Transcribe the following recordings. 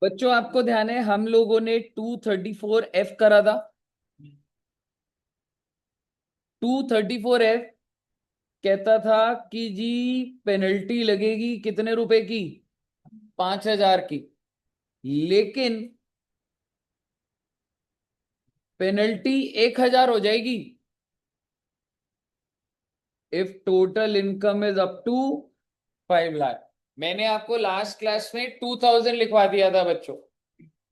बच्चों आपको ध्यान है हम लोगों ने 234F करा था। 234F कहता था कि जी पेनल्टी लगेगी कितने रुपए की, 5,000 की। लेकिन पेनल्टी 1,000 हो जाएगी if total income is up to 5 lakh. मैंने आपको लास्ट क्लास में 2,000 लिखवा दिया था बच्चों,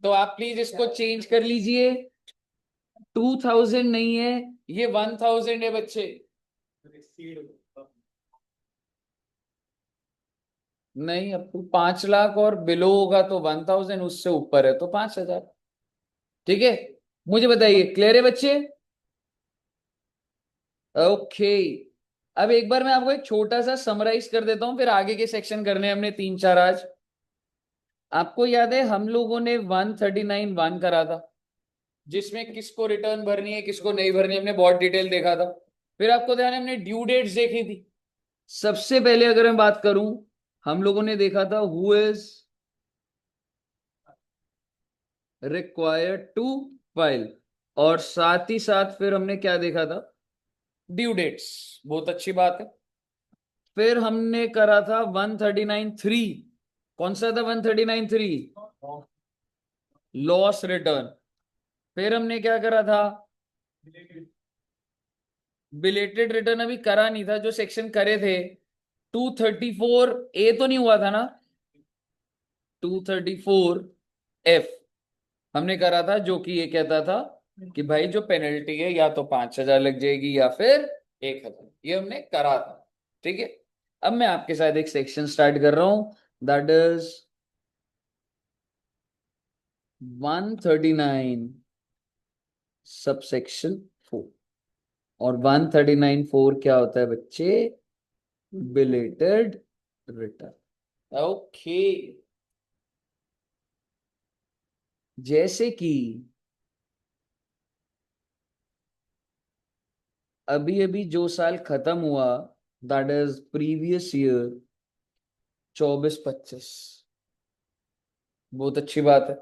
तो आप प्लीज इसको चेंज कर लीजिए। 2,000 नहीं है, ये 1,000 है बच्चे। नहीं, अब तो 5 लाख और बिलो होगा तो 1,000, उससे ऊपर है तो 5,000। ठीक है, मुझे बताइए, क्लियर है बच्चे? ओके। अब एक बार मैं आपको एक छोटा सा समराइज कर देता हूं, फिर आगे के सेक्शन करने हैं हमने 3-4 आज। आपको याद है हम लोगों ने 139(1) करा था, जिसमें किसको रिटर्न भरनी है किसको नहीं भरनी है, हमने बहुत डिटेल देखा था। फिर आपको ध्यान है हमने ड्यू डेट्स देखी थी। सबसे पहले अगर मैं बात करूं, हम लोगों ने देखा था who is required to file, और साथ ही साथ फिर हमने क्या देखा था, ड्यू डेट्स। बहुत अच्छी बात है। फिर हमने करा था 139(3). कौन सा था 139(3)? Loss return. फिर हमने क्या करा था, बिलेटेड रिटर्न अभी करा नहीं था, जो सेक्शन करे थे 234A तो नहीं हुआ था ना, 234F हमने करा था, जो कि ये कहता था कि भाई जो पेनल्टी है या तो 5,000 लग जाएगी या फिर 1,000, ये हमने करा था। ठीक है, अब मैं आपके साथ एक सेक्शन स्टार्ट कर रहा हूं, दैट इज 139 सबसेक्शन 4। और 139(4) क्या होता है बच्चे? Belated return. ओके, जैसे कि अभी अभी जो साल खत्म हुआ, दैट इज प्रीवियस ईयर 24-25। बहुत अच्छी बात है।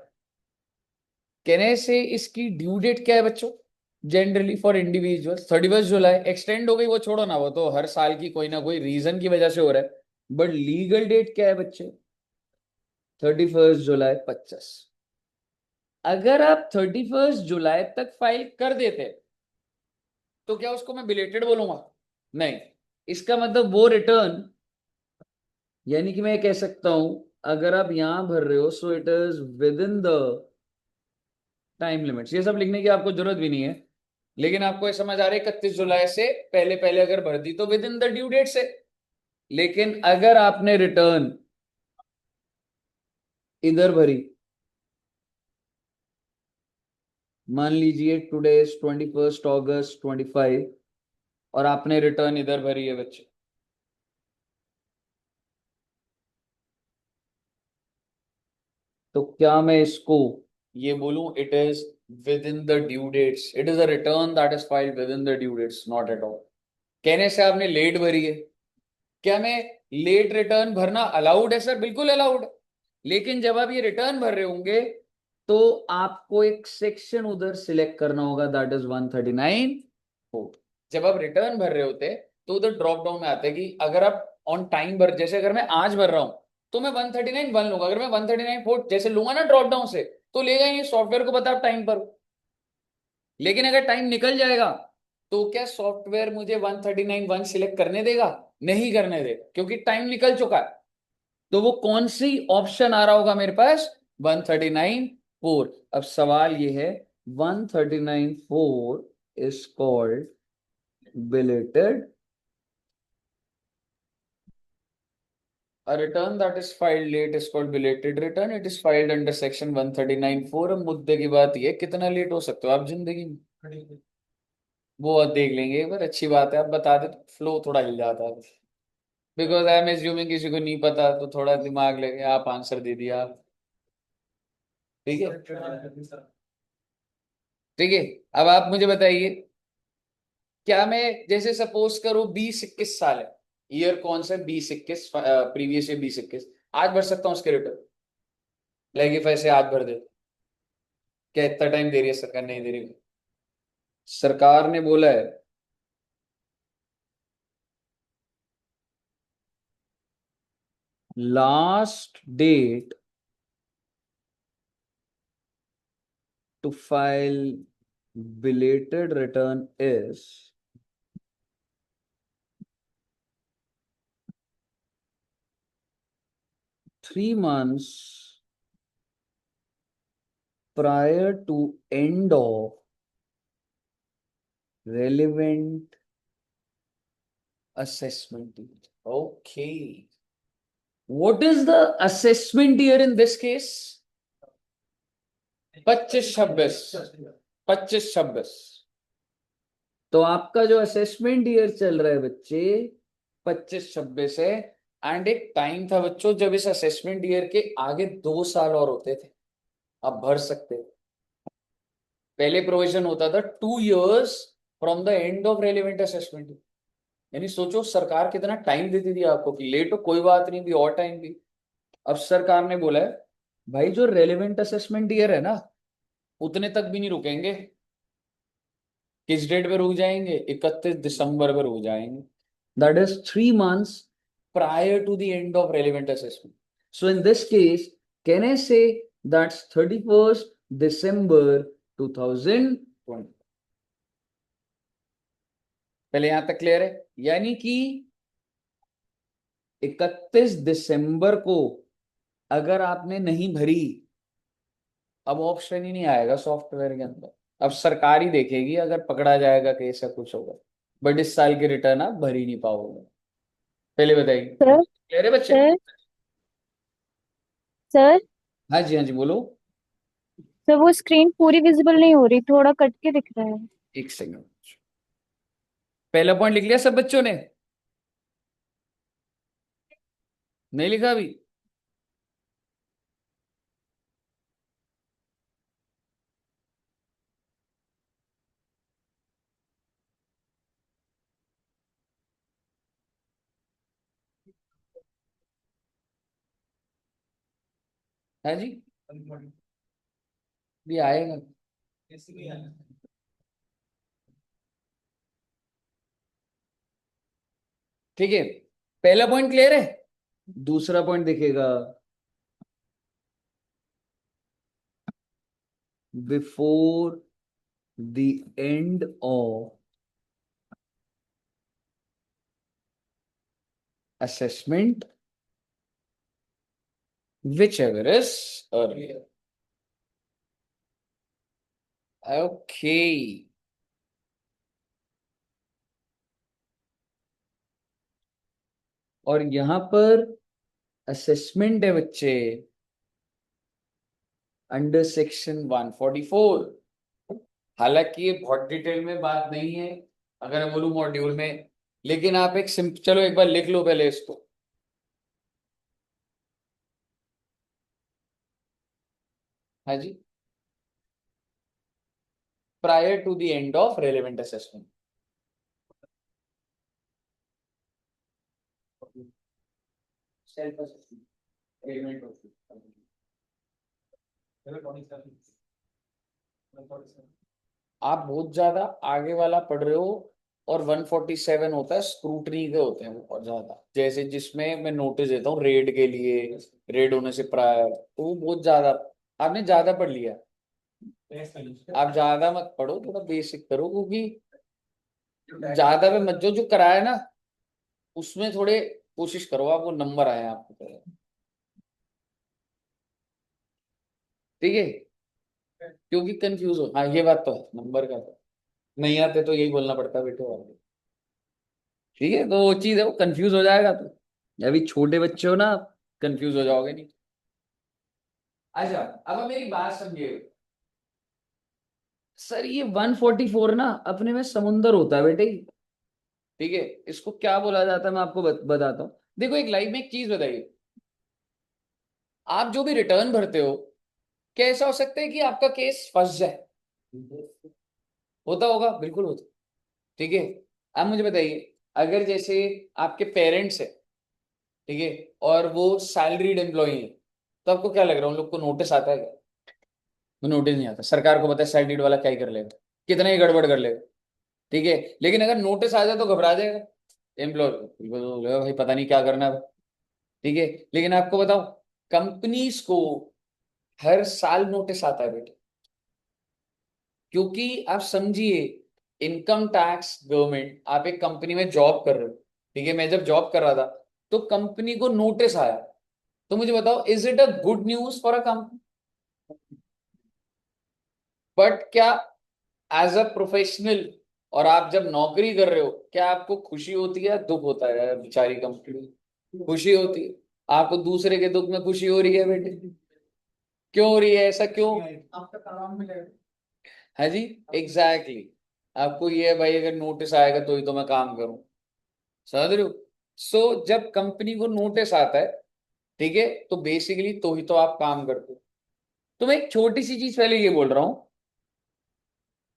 कहने से इसकी ड्यू डेट क्या है बच्चों? Generally for individual 31 July. Extend हो गई वो छोड़ो ना, वो तो हर साल की कोई ना कोई रीजन की वजह से हो रहा है। बट लीगल डेट क्या है बच्चे? 31 जुलाई 25। अगर आप 31 जुलाई तक फाइल कर देते तो क्या उसको मैं बिलेटेड बोलूंगा? नहीं। इसका मतलब वो रिटर्न, यानी कि मैं कह सकता हूं अगर आप यहां भर रहे हो so it is within the time limits. ये सब लिखने की आपको जरूरत भी नहीं है, लेकिन आपको ये समझ आ रहा है 31 जुलाई से पहले पहले अगर भर दी तो within the due date से। लेकिन अगर आपने रिटर्न इधर भरी, मान लीजिए टुडे इज 21 अगस्त 25, और आपने रिटर्न इधर भरी है बच्चे, तो क्या मैं इसको ये बोलूं it is within the due dates? It is a return that is filed within the due dates, not at all. कहने से आपने लेट भरी है, क्या मैं लेट रिटर्न भरना अलाउड है? सर बिल्कुल अलाउड है। लेकिन जब आप ये रिटर्न भर रहे होंगे तो आपको एक सेक्शन उधर सिलेक्ट करना होगा, दैट इज 139(4). जब आप रिटर्न भर रहे होते तो उधर ड्रॉप डाउन में आता है कि अगर आप ऑन टाइम भर, जैसे अगर मैं आज भर रहा हूं तो मैं 139(1) लूंगा। अगर मैं 139(4) जैसे लूंगा ना ड्रॉप डाउन से, तो लेगा ही नहीं, सॉफ्टवेयर को पता आप टाइम पर हो। लेकिन अगर टाइम निकल जाएगा तो क्या सॉफ्टवेयर मुझे 139(1) सिलेक्ट करने देगा? नहीं करने देगा, क्योंकि टाइम निकल चुका है। तो वो कौन सी ऑप्शन आ रहा होगा मेरे पास? 139(4). अब सवाल ये है, 139(4) is called belated. A return that is filed late is called belated return. It is filed under section 139(4). अब मुद्दे की बात ये है, कितना लेट हो सकते हो आप जिंदगी में, वो आप देख लेंगे एक बार। अच्छी बात है, आप बता दे तो फ्लो थोड़ा हिल जाता है। बिकॉज आई एम एज्यूमिंग किसी को नहीं पता, तो थोड़ा दिमाग लगे, आप आंसर दे दिया आप। ठीक है, ठीक है। अब आप मुझे बताइए, क्या मैं जैसे सपोज करो 20-21 साल है, ईयर कौन सा? 20-21, प्रीवियस ईयर 20-21, आज भर सकता हूँ उसके रिटर्न? लाइक इफ ऐसे हाथ भर दे, क्या इतना टाइम दे रही है सरकार? नहीं दे रही। सरकार ने बोला है last date to file belated return is 3 months prior to end of relevant assessment year. Okay. What is the assessment year in this case? 25-26, 25-26। तो आपका जो असेसमेंट ईयर चल रहा है बच्चे 25-26 है। एंड एक टाइम था बच्चों जब इस असेसमेंट ईयर के आगे 2 साल और होते थे, आप भर सकते थे। पहले प्रोविजन होता था 2 years from the end of relevant assessment. यानी सोचो सरकार कितना टाइम देती थी आपको कि लेट हो कोई बात नहीं, भी और टाइम भी। अब सरकार ने बोला है भाई जो रेलिवेंट असेसमेंट ईयर है ना उतने तक भी नहीं रुकेंगे। किस डेट पे रुक जाएंगे? 31 दिसंबर पे रुक जाएंगे। That is 3 months prior to the end of relevant assessment. So in this case can I say that's 31 December 2020। पहले यहां तक क्लियर है? यानी कि 31 दिसंबर को अगर आपने नहीं भरी, अब ऑप्शन ही नहीं आएगा सॉफ्टवेयर के अंदर। अब सरकार ही देखेगी अगर पकड़ा जाएगा कि ऐसा कुछ होगा। बट इस साल के रिटर्न आप भर ही नहीं पाओगे। पहले बताइए, सर क्लियर है बच्चे? सर सर हाँ जी, हाँ जी, बोलो। सर वो स्क्रीन पूरी विजिबल नहीं हो रही, थोड़ा कट के दिख रहा है। एक सेकंड। पहला पॉइंट लिख लिया सब बच्चों ने? नहीं लिखा अभी? हाँ जी, भी आएगा। ठीक है, पहला पॉइंट क्लियर है। दूसरा पॉइंट दिखेगा before the end of assessment whichever is earlier। Okay। और यहां पर असेसमेंट है बच्चे अंडर सेक्शन 144। हालांकि ये बहुत डिटेल में बात नहीं है अगर मैं बोलूं मॉड्यूल में, लेकिन आप एक सिंपल, चलो एक बार लिख लो पहले इसको। हाँ जी, prior to the end of relevant assessment. Self assessment, आप बहुत ज्यादा आगे वाला पढ़ रहे हो। और 147 होता है स्क्रूटनी के, होते हैं वो बहुत ज्यादा, जैसे जिसमें मैं नोटिस देता हूँ रेड के लिए, रेड होने से प्रायर, तो वो बहुत ज्यादा आपने ज्यादा पढ़ लिया। आप ज्यादा मत पढ़ो, थोड़ा बेसिक करो, क्योंकि ज्यादा पे मत जो जो कराया ना उसमें थोड़े कोशिश करो आपको नंबर आए आपको पहले। ठीक है, क्योंकि कंफ्यूज हो, हाँ ये बात तो है, नंबर का तो नहीं आते तो यही बोलना पड़ता है बेटे वाले। ठीक है, तो वो चीज है, वो कंफ्यूज हो जाएगा तो। अभी छोटे बच्चे हो ना, कंफ्यूज हो जाओगे नहीं। अच्छा, अब मेरी बात समझिए। सर ये 144 ना अपने में समुंदर होता है बेटे। ठीक है, इसको क्या बोला जाता है मैं आपको बताता हूँ। देखो एक लाइफ में एक चीज बताइए, आप जो भी रिटर्न भरते हो, क्या ऐसा हो सकता है कि आपका केस फंस जाए? होता होगा, बिल्कुल होता। ठीक है, आप मुझे बताइए, अगर जैसे आपके पेरेंट्स है, ठीक है, और वो सैलरीड एम्प्लॉई है, तो आपको क्या लग रहा है उन लोग को नोटिस आता है क्या? वो नोटिस नहीं आता। सरकार को पता है साइड वाला क्या ही कर लेगा, कितना ही गड़बड़ कर लेगा। ठीक है, लेकिन अगर नोटिस आ जाए तो घबरा जाएगा एम्प्लॉय, भाई पता नहीं क्या करना है। ठीक है, लेकिन आपको बताओ कंपनीज को हर साल नोटिस आता है बेटे, क्योंकि आप समझिए इनकम टैक्स गवर्नमेंट, आप एक कंपनी में जॉब कर रहे हो। ठीक है, मैं जब जॉब कर रहा था तो कंपनी को नोटिस आया, तो मुझे बताओ is it a good news for a company? But क्या एज अ प्रोफेशनल, और आप जब नौकरी कर रहे हो, क्या आपको खुशी होती है, दुख होता है यार बेचारी कंपनी? खुशी होती है। आपको दूसरे के दुख में खुशी हो रही है बेटे, क्यों हो रही है, ऐसा क्यों? आपका काम मिलेगा। है जी, एग्जैक्टली exactly. आपको ये है भाई अगर नोटिस आएगा तो ही तो मैं काम करूं, समझ रहे हो? सो जब कंपनी को नोटिस आता है, ठीक है, तो बेसिकली तो ही तो आप काम करते हो। तो मैं एक छोटी सी चीज पहले ये बोल रहा हूं,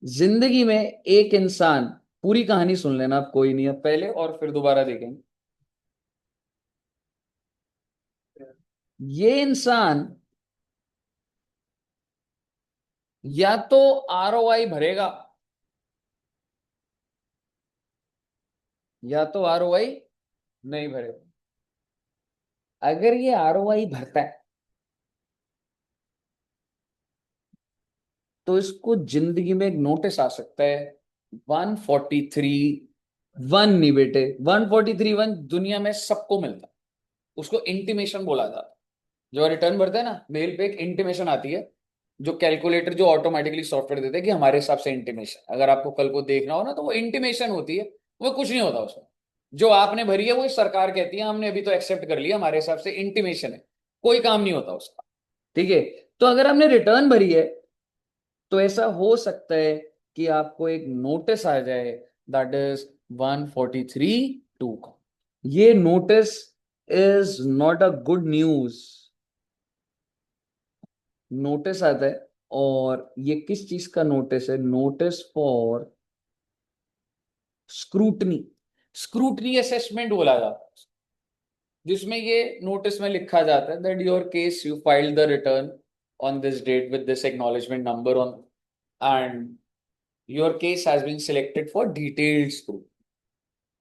जिंदगी में एक इंसान, पूरी कहानी सुन लेना आप, कोई नहीं, अब पहले और फिर दोबारा देखेंगे। ये इंसान या तो आरओआई भरेगा, या तो आरओआई नहीं भरेगा। अगर ये आरओआई भरता है तो इसको जिंदगी में एक नोटिस आ सकता है, 143 वन नहीं बेटे, 143 वन दुनिया में सबको मिलता है। उसको इंटीमेशन बोला जाता है। जो रिटर्न भरता है ना मेल पे, एक इंटीमेशन आती है, जो कैलकुलेटर जो ऑटोमेटिकली सॉफ्टवेयर देते हैं कि हमारे हिसाब से इंटीमेशन, अगर आपको कल को देखना हो ना तो वो इंटीमेशन होती है। वो कुछ नहीं होता उसमें, जो आपने भरी है वो सरकार कहती है हमने अभी तो एक्सेप्ट कर लिया, हमारे हिसाब से इंटीमेशन है, कोई काम नहीं होता उसका। ठीक है, तो अगर हमने रिटर्न भरी है तो ऐसा हो सकता है कि आपको एक नोटिस आ जाए, दैट इज 143 टू का। ये notice is not a good news. Notice आता है, और ये किस चीज का नोटिस है? Notice for scrutiny. Scrutiny assessment बोला जाता है, जिसमें ये नोटिस में लिखा जाता है that your case you filed the return on this date with this acknowledgement number on, and your case has been selected for detailed scrutiny.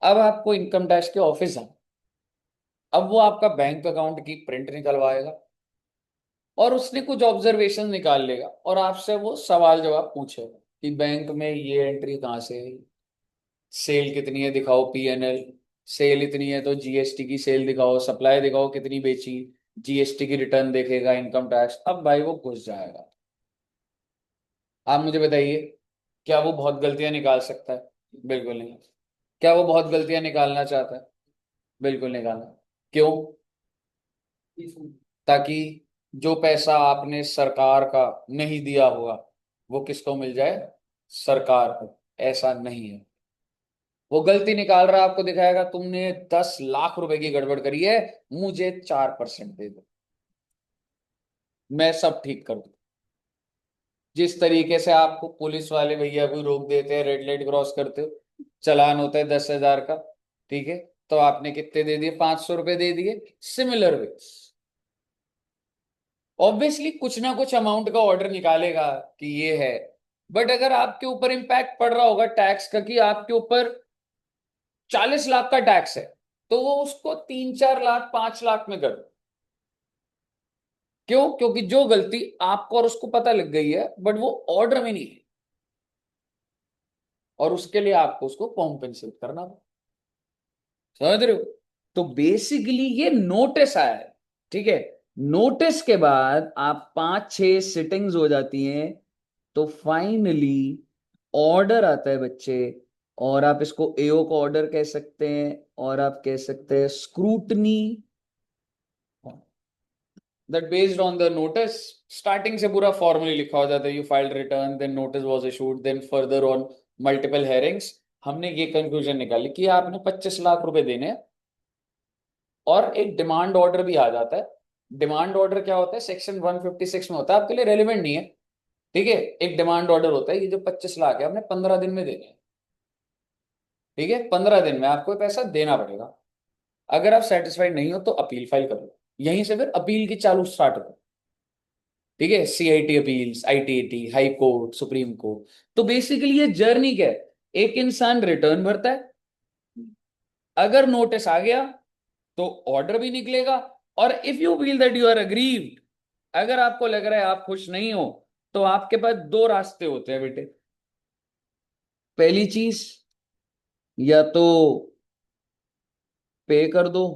अब आपको इनकम टैक्स के ऑफिस जाना, अब वो आपका बैंक अकाउंट की प्रिंट निकलवाएगा और उसने कुछ ऑब्जर्वेशन निकाल लेगा और आपसे वो सवाल जवाब पूछेगा कि बैंक में ये एंट्री कहाँ से है, सेल कितनी है दिखाओ, पीएनएल, सेल इतनी है तो जीएसटी की सेल दिखाओ, सप्लाई दिखाओ कितनी बेची, जीएसटी की रिटर्न देखेगा, इनकम टैक्स। अब भाई वो घुस जाएगा। आप मुझे बताइए, क्या वो बहुत गलतियां निकाल सकता है? बिल्कुल नहीं। क्या वो बहुत गलतियां निकालना चाहता है? बिल्कुल निकालना। क्यों? ताकि जो पैसा आपने सरकार का नहीं दिया हुआ वो किसको मिल जाए? सरकार को। ऐसा नहीं है, वो गलती निकाल रहा है, आपको दिखाएगा तुमने 10 लाख रुपए की गड़बड़ करी है, मुझे 4% दे दो, मैं सब ठीक कर दूं। जिस तरीके से आपको पुलिस वाले भैया भी रोक देते हैं, रेड लाइट क्रॉस करते हो, चालान होता है 10,000 का, ठीक है, तो आपने कितने दे दिए? 500 रुपए दे दिए। सिमिलर वे, ऑब्वियसली कुछ ना कुछ अमाउंट का ऑर्डर निकालेगा कि ये है। बट अगर आपके ऊपर इंपैक्ट पड़ रहा होगा टैक्स का, कि आपके ऊपर 40 लाख का टैक्स है, तो वो उसको 3-4 लाख 5 लाख में कर दो। क्यों? क्योंकि जो गलती आपको और उसको पता लग गई है बट वो ऑर्डर में नहीं है, और उसके लिए आपको उसको कॉम्पेंसेट करना होगा। समझ रहे हो? तो बेसिकली ये नोटिस आया है, ठीक है। नोटिस के बाद आप 5-6 सिटिंग्स हो जाती हैं, तो फाइनली ऑर्डर आता है बच्चे। और आप इसको एओ का ऑर्डर कह सकते हैं, और आप कह सकते हैं scrutiny, that based on the notice. Starting से पूरा फॉर्मली लिखा हो जाता है, you filed return, then notice was issued, then further on multiple hearings हमने ये कंक्लूजन निकाली कि आपने 25 लाख रुपए देने हैं। और एक डिमांड ऑर्डर भी आ जाता है। डिमांड ऑर्डर क्या होता है? सेक्शन 156 में होता है, आपके लिए रेलिवेंट नहीं है। ठीक है, एक डिमांड ऑर्डर होता है, ये जो 25 लाख है आपने 15 दिन में देने हैं। ठीक है, 15 दिन में आपको पैसा देना पड़ेगा। अगर आप सेटिस्फाइड नहीं हो तो अपील फाइल कर लो। यहीं से फिर अपील की चालू स्टार्ट हो। ठीक है, CIT appeals, ITAT, high court, supreme court. तो बेसिकली ये जर्नी क्या है? एक इंसान रिटर्न भरता है, अगर नोटिस आ गया तो ऑर्डर भी निकलेगा, और if you feel that you are aggrieved, अगर आपको लग रहा है आप खुश नहीं हो, तो आपके पास दो रास्ते होते हैं बेटे। पहली चीज, या तो पे कर दो,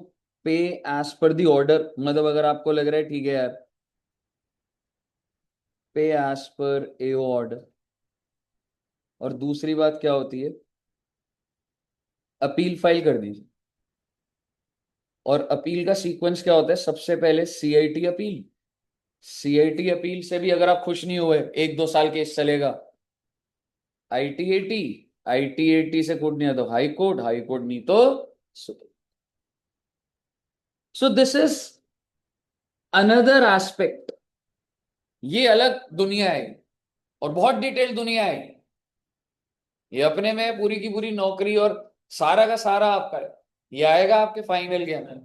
पे एज पर दी ऑर्डर, मतलब अगर आपको लग रहा है ठीक है यार, पे एज पर AO ऑर्डर। और दूसरी बात क्या होती है, अपील फाइल कर दीजिए। और अपील का सीक्वेंस क्या होता है, सबसे पहले CIT अपील, CIT अपील से भी अगर आप खुश नहीं हुए, 1-2 साल केस चलेगा, ITAT, ITAT से कोर्ट नहीं आता हाई कोर्ट, हाई कोर्ट नहीं तो supreme. So this is another aspect, ये अलग दुनिया है, और बहुत डिटेल दुनिया है। ये अपने में पूरी की पूरी नौकरी और सारा का सारा आपका है। ये आएगा आपके फाइनल के अंदर,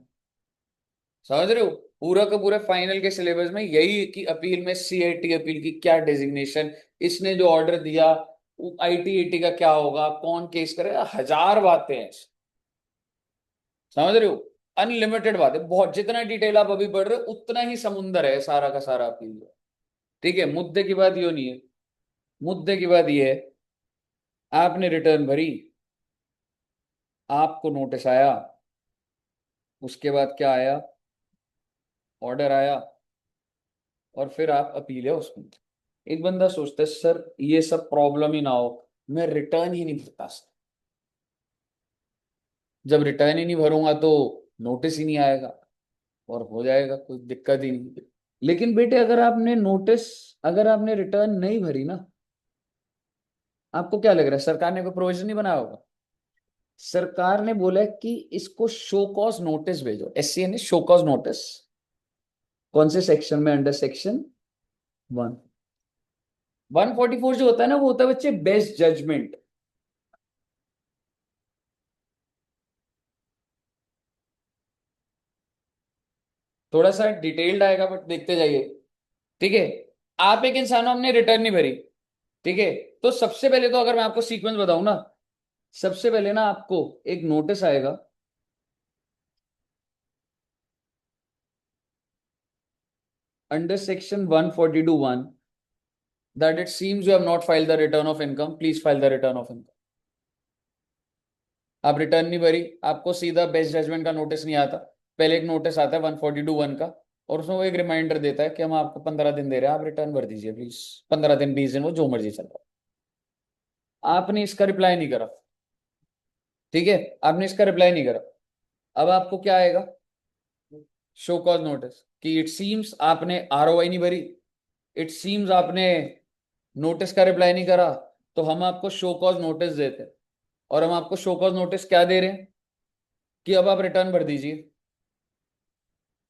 समझ रहे हो? पूरा का पूरा फाइनल के सिलेबस में यही कि अपील में CIT अपील की क्या डेजिग्नेशन, इसने जो ऑर्डर दिया ITAT का क्या होगा, कौन केस करेगा, हजार बातें हैं। समझ रहे हो? अनलिमिटेड बात है, बहुत जितना डिटेल आप अभी पढ़ रहे हो उतना ही समुंदर है सारा का सारा अपील का। ठीक है, मुद्दे की बात यो नहीं है, मुद्दे की बात ये है, आपने रिटर्न भरी, आपको नोटिस आया, उसके बाद क्या आया, ऑर्डर आया, और फिर आप अपील है उसमें। एक बंदा सोचता है सर ये सब प्रॉब्लम ही ना हो, मैं रिटर्न ही नहीं भरता। जब रिटर्न ही नहीं भरूंगा तो नोटिस ही नहीं आएगा, और हो जाएगा, कोई दिक्कत ही नहीं। लेकिन बेटे अगर आपने नोटिस, अगर आपने रिटर्न नहीं भरी ना, आपको क्या लग रहा है सरकार ने कोई प्रोविजन नहीं बनाया होगा? सरकार ने बोला है कि इसको शो कॉज नोटिस भेजो, SCA ने शो कॉज नोटिस। कौन से सेक्शन में? Under section 1। 144 जो होता है ना, वो होता है बच्चे बेस्ट जजमेंट। थोड़ा सा डिटेल्ड आएगा बट देखते जाइए। ठीक है, आप एक इंसान हो, हमने रिटर्न नहीं भरी, ठीक है, तो सबसे पहले तो अगर मैं आपको सीक्वेंस बताऊं ना, सबसे पहले ना आपको एक नोटिस आएगा under section 142(1), that it seems you have not filed the return of income, please file the return of income। आप रिटर्न नहीं भरी, आपको सीधा बेस्ट जजमेंट का नोटिस नहीं आता, पहले एक नोटिस आता है 142(1) का, और उसमें वो एक रिमाइंडर देता है कि हम आपको 15 दिन दे रहे हैं, आप रिटर्न भर दीजिए प्लीज। 15 दिन, 20 दिन, वो जो मर्जी चल रहा है। आपने इसका रिप्लाई नहीं करा, ठीक है, आपने इसका रिप्लाई नहीं करा, अब आपको क्या आएगा, शो कॉज नोटिस, कि इट सीम्स आपने ROI नहीं भरी, इट सीम्स आपने नोटिस का रिप्लाई नहीं करा, तो हम आपको शो कॉज नोटिस देते हैं। और हम आपको शो कॉज नोटिस क्या दे रहे हैं, कि अब आप रिटर्न भर दीजिए।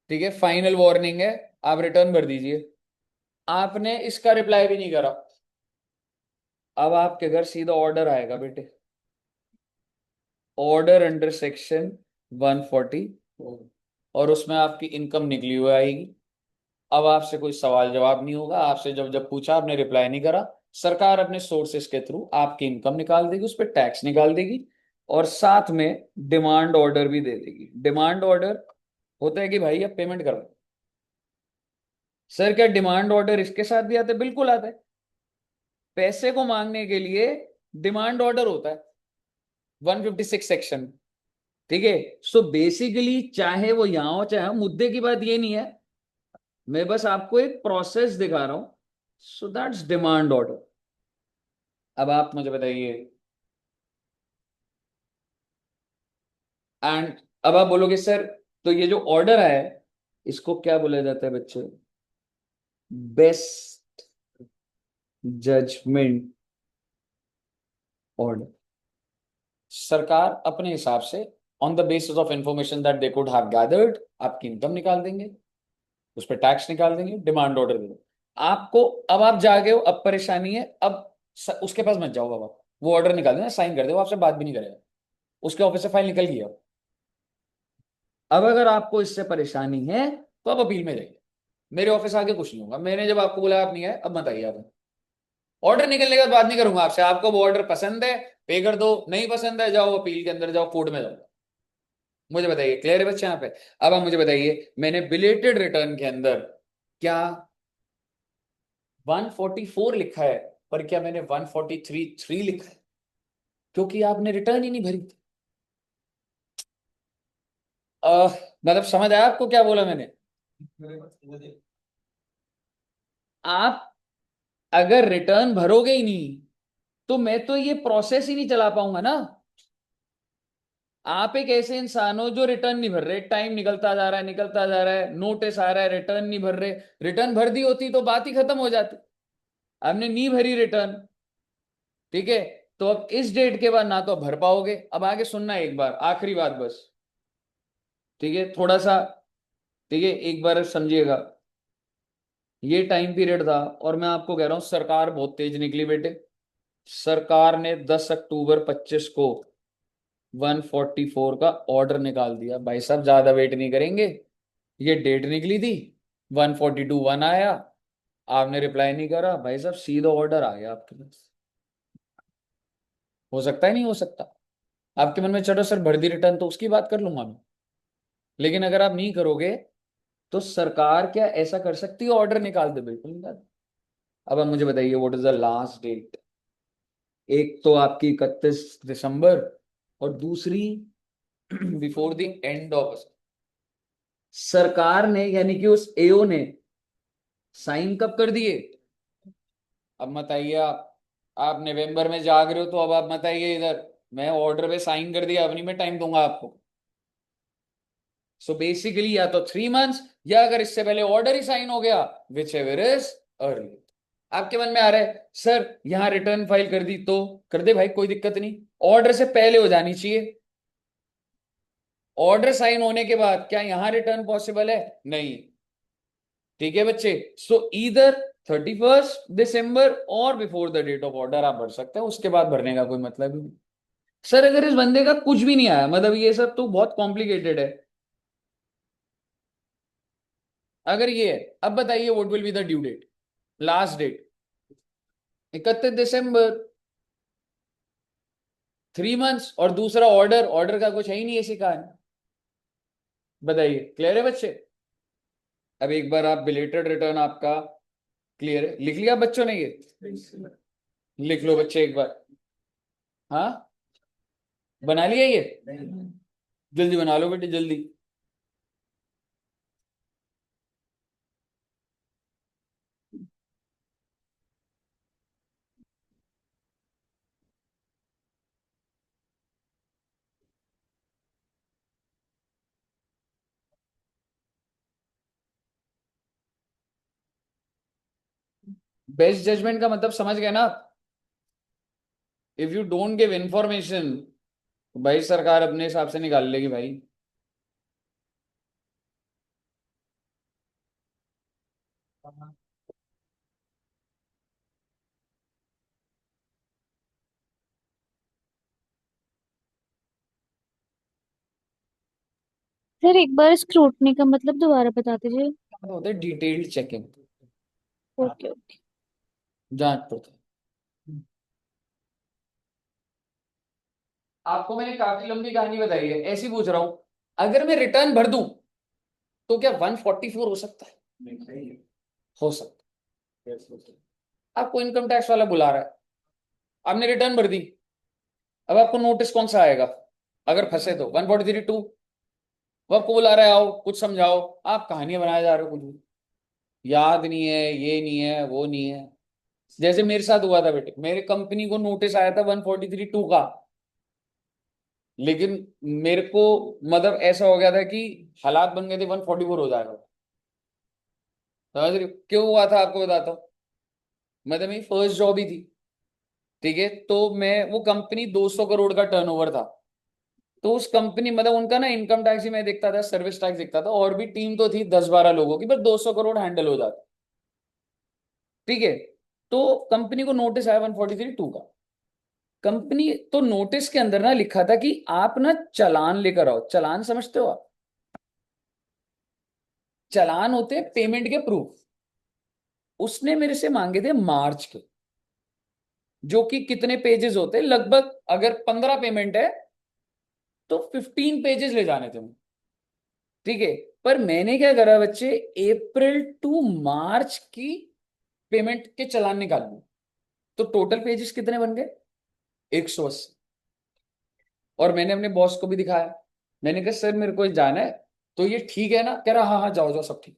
ठीक है, फाइनल वार्निंग है, आप रिटर्न भर दीजिए। आपने इसका रिप्लाई भी नहीं करा, अब आपके घर सीधा ऑर्डर आएगा बेटे, ऑर्डर अंडर सेक्शन 140, और उसमें आपकी इनकम निकली हुई आएगी। अब आपसे कोई सवाल जवाब नहीं होगा, आपसे जब जब पूछा आपने रिप्लाई नहीं करा, सरकार अपने सोर्सेस के थ्रू आपकी इनकम निकाल देगी, उस पर टैक्स निकाल देगी, और साथ में डिमांड ऑर्डर भी दे देगी। डिमांड ऑर्डर होता है कि भाई अब पेमेंट करो। सर क्या डिमांड ऑर्डर इसके साथ भी आता है? बिल्कुल आता है। पैसे को मांगने के लिए डिमांड ऑर्डर होता है 156 सेक्शन। ठीक है, सो बेसिकली चाहे वो यहां हो चाहे मुद्दे की बात ये नहीं है, मैं बस आपको एक प्रोसेस दिखा रहा हूं। So that's demand order. अब आप मुझे बताइए, एंड अब आप बोलोगे सर तो ये जो ऑर्डर है इसको क्या बोला जाता है बच्चे? Best judgment order. सरकार अपने हिसाब से on the basis of information that they could have gathered आपकी इनकम निकाल देंगे, उस पर टैक्स निकाल देंगे, डिमांड ऑर्डर दे दो आपको। अब आप जागे हो, अब परेशानी है, अब उसके पास मत जाओ बाबा, वो ऑर्डर निकाल देना, साइन कर दे, वो आपसे बात भी नहीं करेगा, उसके ऑफिस से फाइल निकल गई। अब अगर आपको इससे परेशानी है, तो आप अपील में जाइए, मेरे ऑफिस आके कुछ नहीं होगा। मैंने जब आपको बोला आप नहीं आए, अब मत आइए आप। ऑर्डर निकलने के बाद बात नहीं करूंगा आपसे, आपको वो ऑर्डर पसंद है पे कर दो, नहीं पसंद है जाओ अपील के अंदर जाओ, कोर्ट में जाओ। मुझे बताइए, क्लियर है बच्चे यहाँ पे? अब आप मुझे बताइए, मैंने बिलेटेड रिटर्न के अंदर क्या 144 लिखा है, पर क्या मैंने 143 लिखा है? क्योंकि आपने रिटर्न ही नहीं भरी थी। मतलब समझ आया आपको क्या बोला मैंने? आप अगर रिटर्न भरोगे ही नहीं तो मैं तो ये प्रोसेस ही नहीं चला पाऊंगा ना। आप एक ऐसे इंसान हो जो रिटर्न नहीं भर रहे, टाइम निकलता जा रहा है, निकलता जा रहा है, नोटिस आ रहा है, रिटर्न नहीं भर रहे। रिटर्न भर दी होती तो बात ही खत्म हो जाती। आपने नहीं भरी रिटर्न, ठीक है? तो अब इस डेट के बाद ना तो आप भर पाओगे। अब आगे सुनना एक बार, आखिरी बात बस, ठीक है? थोड़ा सा, ठीक है, एक बार समझिएगा। ये टाइम पीरियड था और मैं आपको कह रहा हूं सरकार बहुत तेज निकली बेटे। सरकार ने 10 अक्टूबर 25 को 144 का ऑर्डर निकाल दिया। भाई साहब ज्यादा वेट नहीं करेंगे, ये डेट निकली थी, 142 1 आया, आपने रिप्लाई नहीं करा, भाई साहब सीधा ऑर्डर आ गया आपके पास। हो सकता है नहीं हो सकता? आपके मन में चलो सर भर दी रिटर्न तो उसकी बात कर लूंगा मैं, लेकिन अगर आप नहीं करोगे तो सरकार क्या ऐसा कर सकती है ऑर्डर निकाल दे? बिल्कुल निकाल दे। अब आप मुझे बताइए what is the last date? एक तो आपकी 31 दिसंबर, और दूसरी बिफोर द एंड ऑफ। सरकार ने यानी कि उस एओ ने साइन कब कर दिए? अब मत आइए आप नवंबर में जाग रहे हो तो अब आप मत आइए इधर। मैं ऑर्डर पे साइन कर दिया, अब नहीं मैं टाइम दूंगा आपको। सो बेसिकली या तो 3 मंथ्स, या अगर इससे पहले ऑर्डर ही साइन हो गया, विच एवर इज अर्ली। आपके मन में आ रहा है सर यहां रिटर्न फाइल कर दी तो कर दे भाई, कोई दिक्कत नहीं, ऑर्डर से पहले हो जानी चाहिए। ऑर्डर साइन होने के बाद क्या यहां रिटर्न पॉसिबल है? नहीं। ठीक है बच्चे, सो ईदर 31 दिसंबर और before the date of order आप भर सकते हैं, उसके बाद भरने का कोई मतलब ही नहीं। सर अगर इस बंदे का कुछ भी नहीं आया, मतलब ये सब तो बहुत कॉम्प्लिकेटेड है। अगर ये है, अब बताइए what will be the due date, last date? 31 दिसंबर, 3 मंथ्स, और दूसरा ऑर्डर, ऑर्डर का कुछ है ही नहीं ऐसी कहानी। बताइए क्लियर है बच्चे? अब एक बार आप बिलेटेड रिटर्न आपका क्लियर है, लिख लिया बच्चों ने ये? लिख लो बच्चे एक बार। हाँ, बना लिया ये? जल्दी बना लो बेटे जल्दी। बेस्ट जजमेंट का मतलब समझ गए ना आप? If you don't give information, भाई सरकार अपने हिसाब से निकाल लेगी भाई। सर एक बार स्क्रूटनी का मतलब दोबारा बता दीजिए। होता है डिटेल्ड चेकिंग, ओके ओके। जांच पड़ताल। आपको मैंने काफी लंबी कहानी बताई है, ऐसी पूछ रहा हूं, अगर मैं रिटर्न भर दूं तो क्या 144 हो सकता है? नहीं हो सकता। Yes, हो सकता है। आपको इनकम टैक्स वाला बुला रहा है, आपने रिटर्न भर दी, अब आपको नोटिस कौन सा आएगा? अगर फंसे तो 143(2), वो आपको बुला रहा है आओ कुछ समझाओ, आप कहानियां बनाए जा रहे हो, कुछ भी याद नहीं है, ये नहीं है, वो नहीं है। जैसे मेरे साथ हुआ था बेटे, मेरे कंपनी को नोटिस आया था 143(2) का, लेकिन मेरे को मतलब ऐसा हो गया था कि हालात बन गए थे 144 हो जाएगा। समझ रहे हो क्यों हुआ था? आपको बताता हूँ। मतलब मेरी फर्स्ट जॉब ही थी, ठीक है? तो मैं, वो कंपनी 200 करोड़ का टर्नओवर था। तो उस कंपनी मतलब उनका ना इनकम टैक्स ही मैं देखता था, सर्विस टैक्स देखता था, और भी टीम तो थी 10-12 लोगों की, बस 200 करोड़ हैंडल हो जाता। ठीक है? तो कंपनी को नोटिस आया 143(2) का। कंपनी तो नोटिस के अंदर ना लिखा था कि आप ना चालान लेकर आओ। चालान समझते हो आप? चालान होते हैं पेमेंट के प्रूफ। उसने मेरे से मांगे थे मार्च के, जो कि कितने पेजेस होते हैं लगभग, अगर 15 पेमेंट है तो 15 पेजेस ले जाने थे मुझे। ठीक है, पर मैंने क्या करा बच्चे, अप्रैल टू मार्च की पेमेंट के चालान निकाल लिए। तो टोटल पेजेस कितने बन गए, 180। और मैंने अपने बॉस को भी दिखाया। मैंने कहा सर मेरे को जाना है, तो ये ठीक है ना, कह रहा हाँ हाँ जाओ जाओ सब ठीक।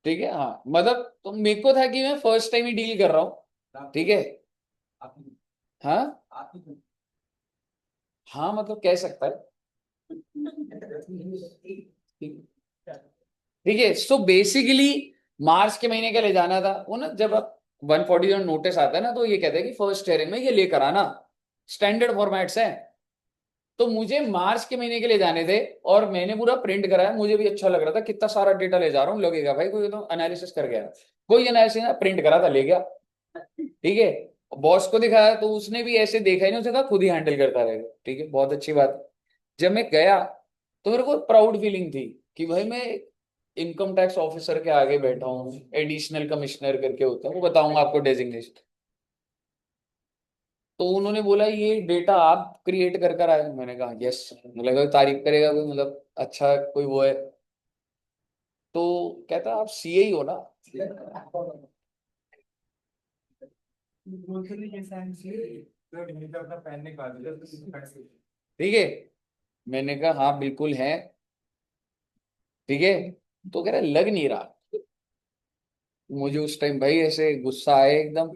ठीक है, हाँ मतलब तो मेरे को था कि मैं फर्स्ट टाइम ही डील कर रहा हूँ। ठीक है, हाँ हाँ मतलब कह सकता है। ठीक है, सो बेसिकली मार्च के महीने का ले जाना था वो ना। जब आप 140 नोटिस आता है ना, तो ये कहते हैं कि फर्स्ट हेयरिंग में ये लेकर आना, स्टैंडर्ड फॉर्मेट्स हैं। तो मुझे मार्च के महीने के लिए जाने थे, और मैंने पूरा प्रिंट कराया। मुझे भी अच्छा लग रहा था, कितना सारा डेटा ले जा रहा हूँ, लगेगा भाई कोई तो एनालिसिस कर गया। कोई एनालिसिस ना, प्रिंट करा था ले गया। ठीक है, बॉस को दिखाया तो उसने भी ऐसे देखा ही नहीं, उसे कहा खुद ही हैंडल करता रहेगा। ठीक है, बहुत अच्छी बात है। जब मैं गया तो मेरे को प्राउड फीलिंग थी कि भाई मैं इनकम टैक्स ऑफिसर के आगे बैठा हूँ, एडिशनल कमिश्नर करके होता है, वो बताऊंगा आपको डेजिग्नेशन। तो उन्होंने बोला ये डेटा आप क्रिएट कर कर आए। मैंने कहा यस। मुझे लगा तारीफ करेगा कोई, मतलब अच्छा कोई वो है। तो कहता आप सीए ही हो ना। ठीक है, मैंने कहा हाँ बिल्कुल है। ठीक है, तो कह रहा लग नहीं रहा। मुझे उस टाइम भाई ऐसे गुस्सा आया एकदम।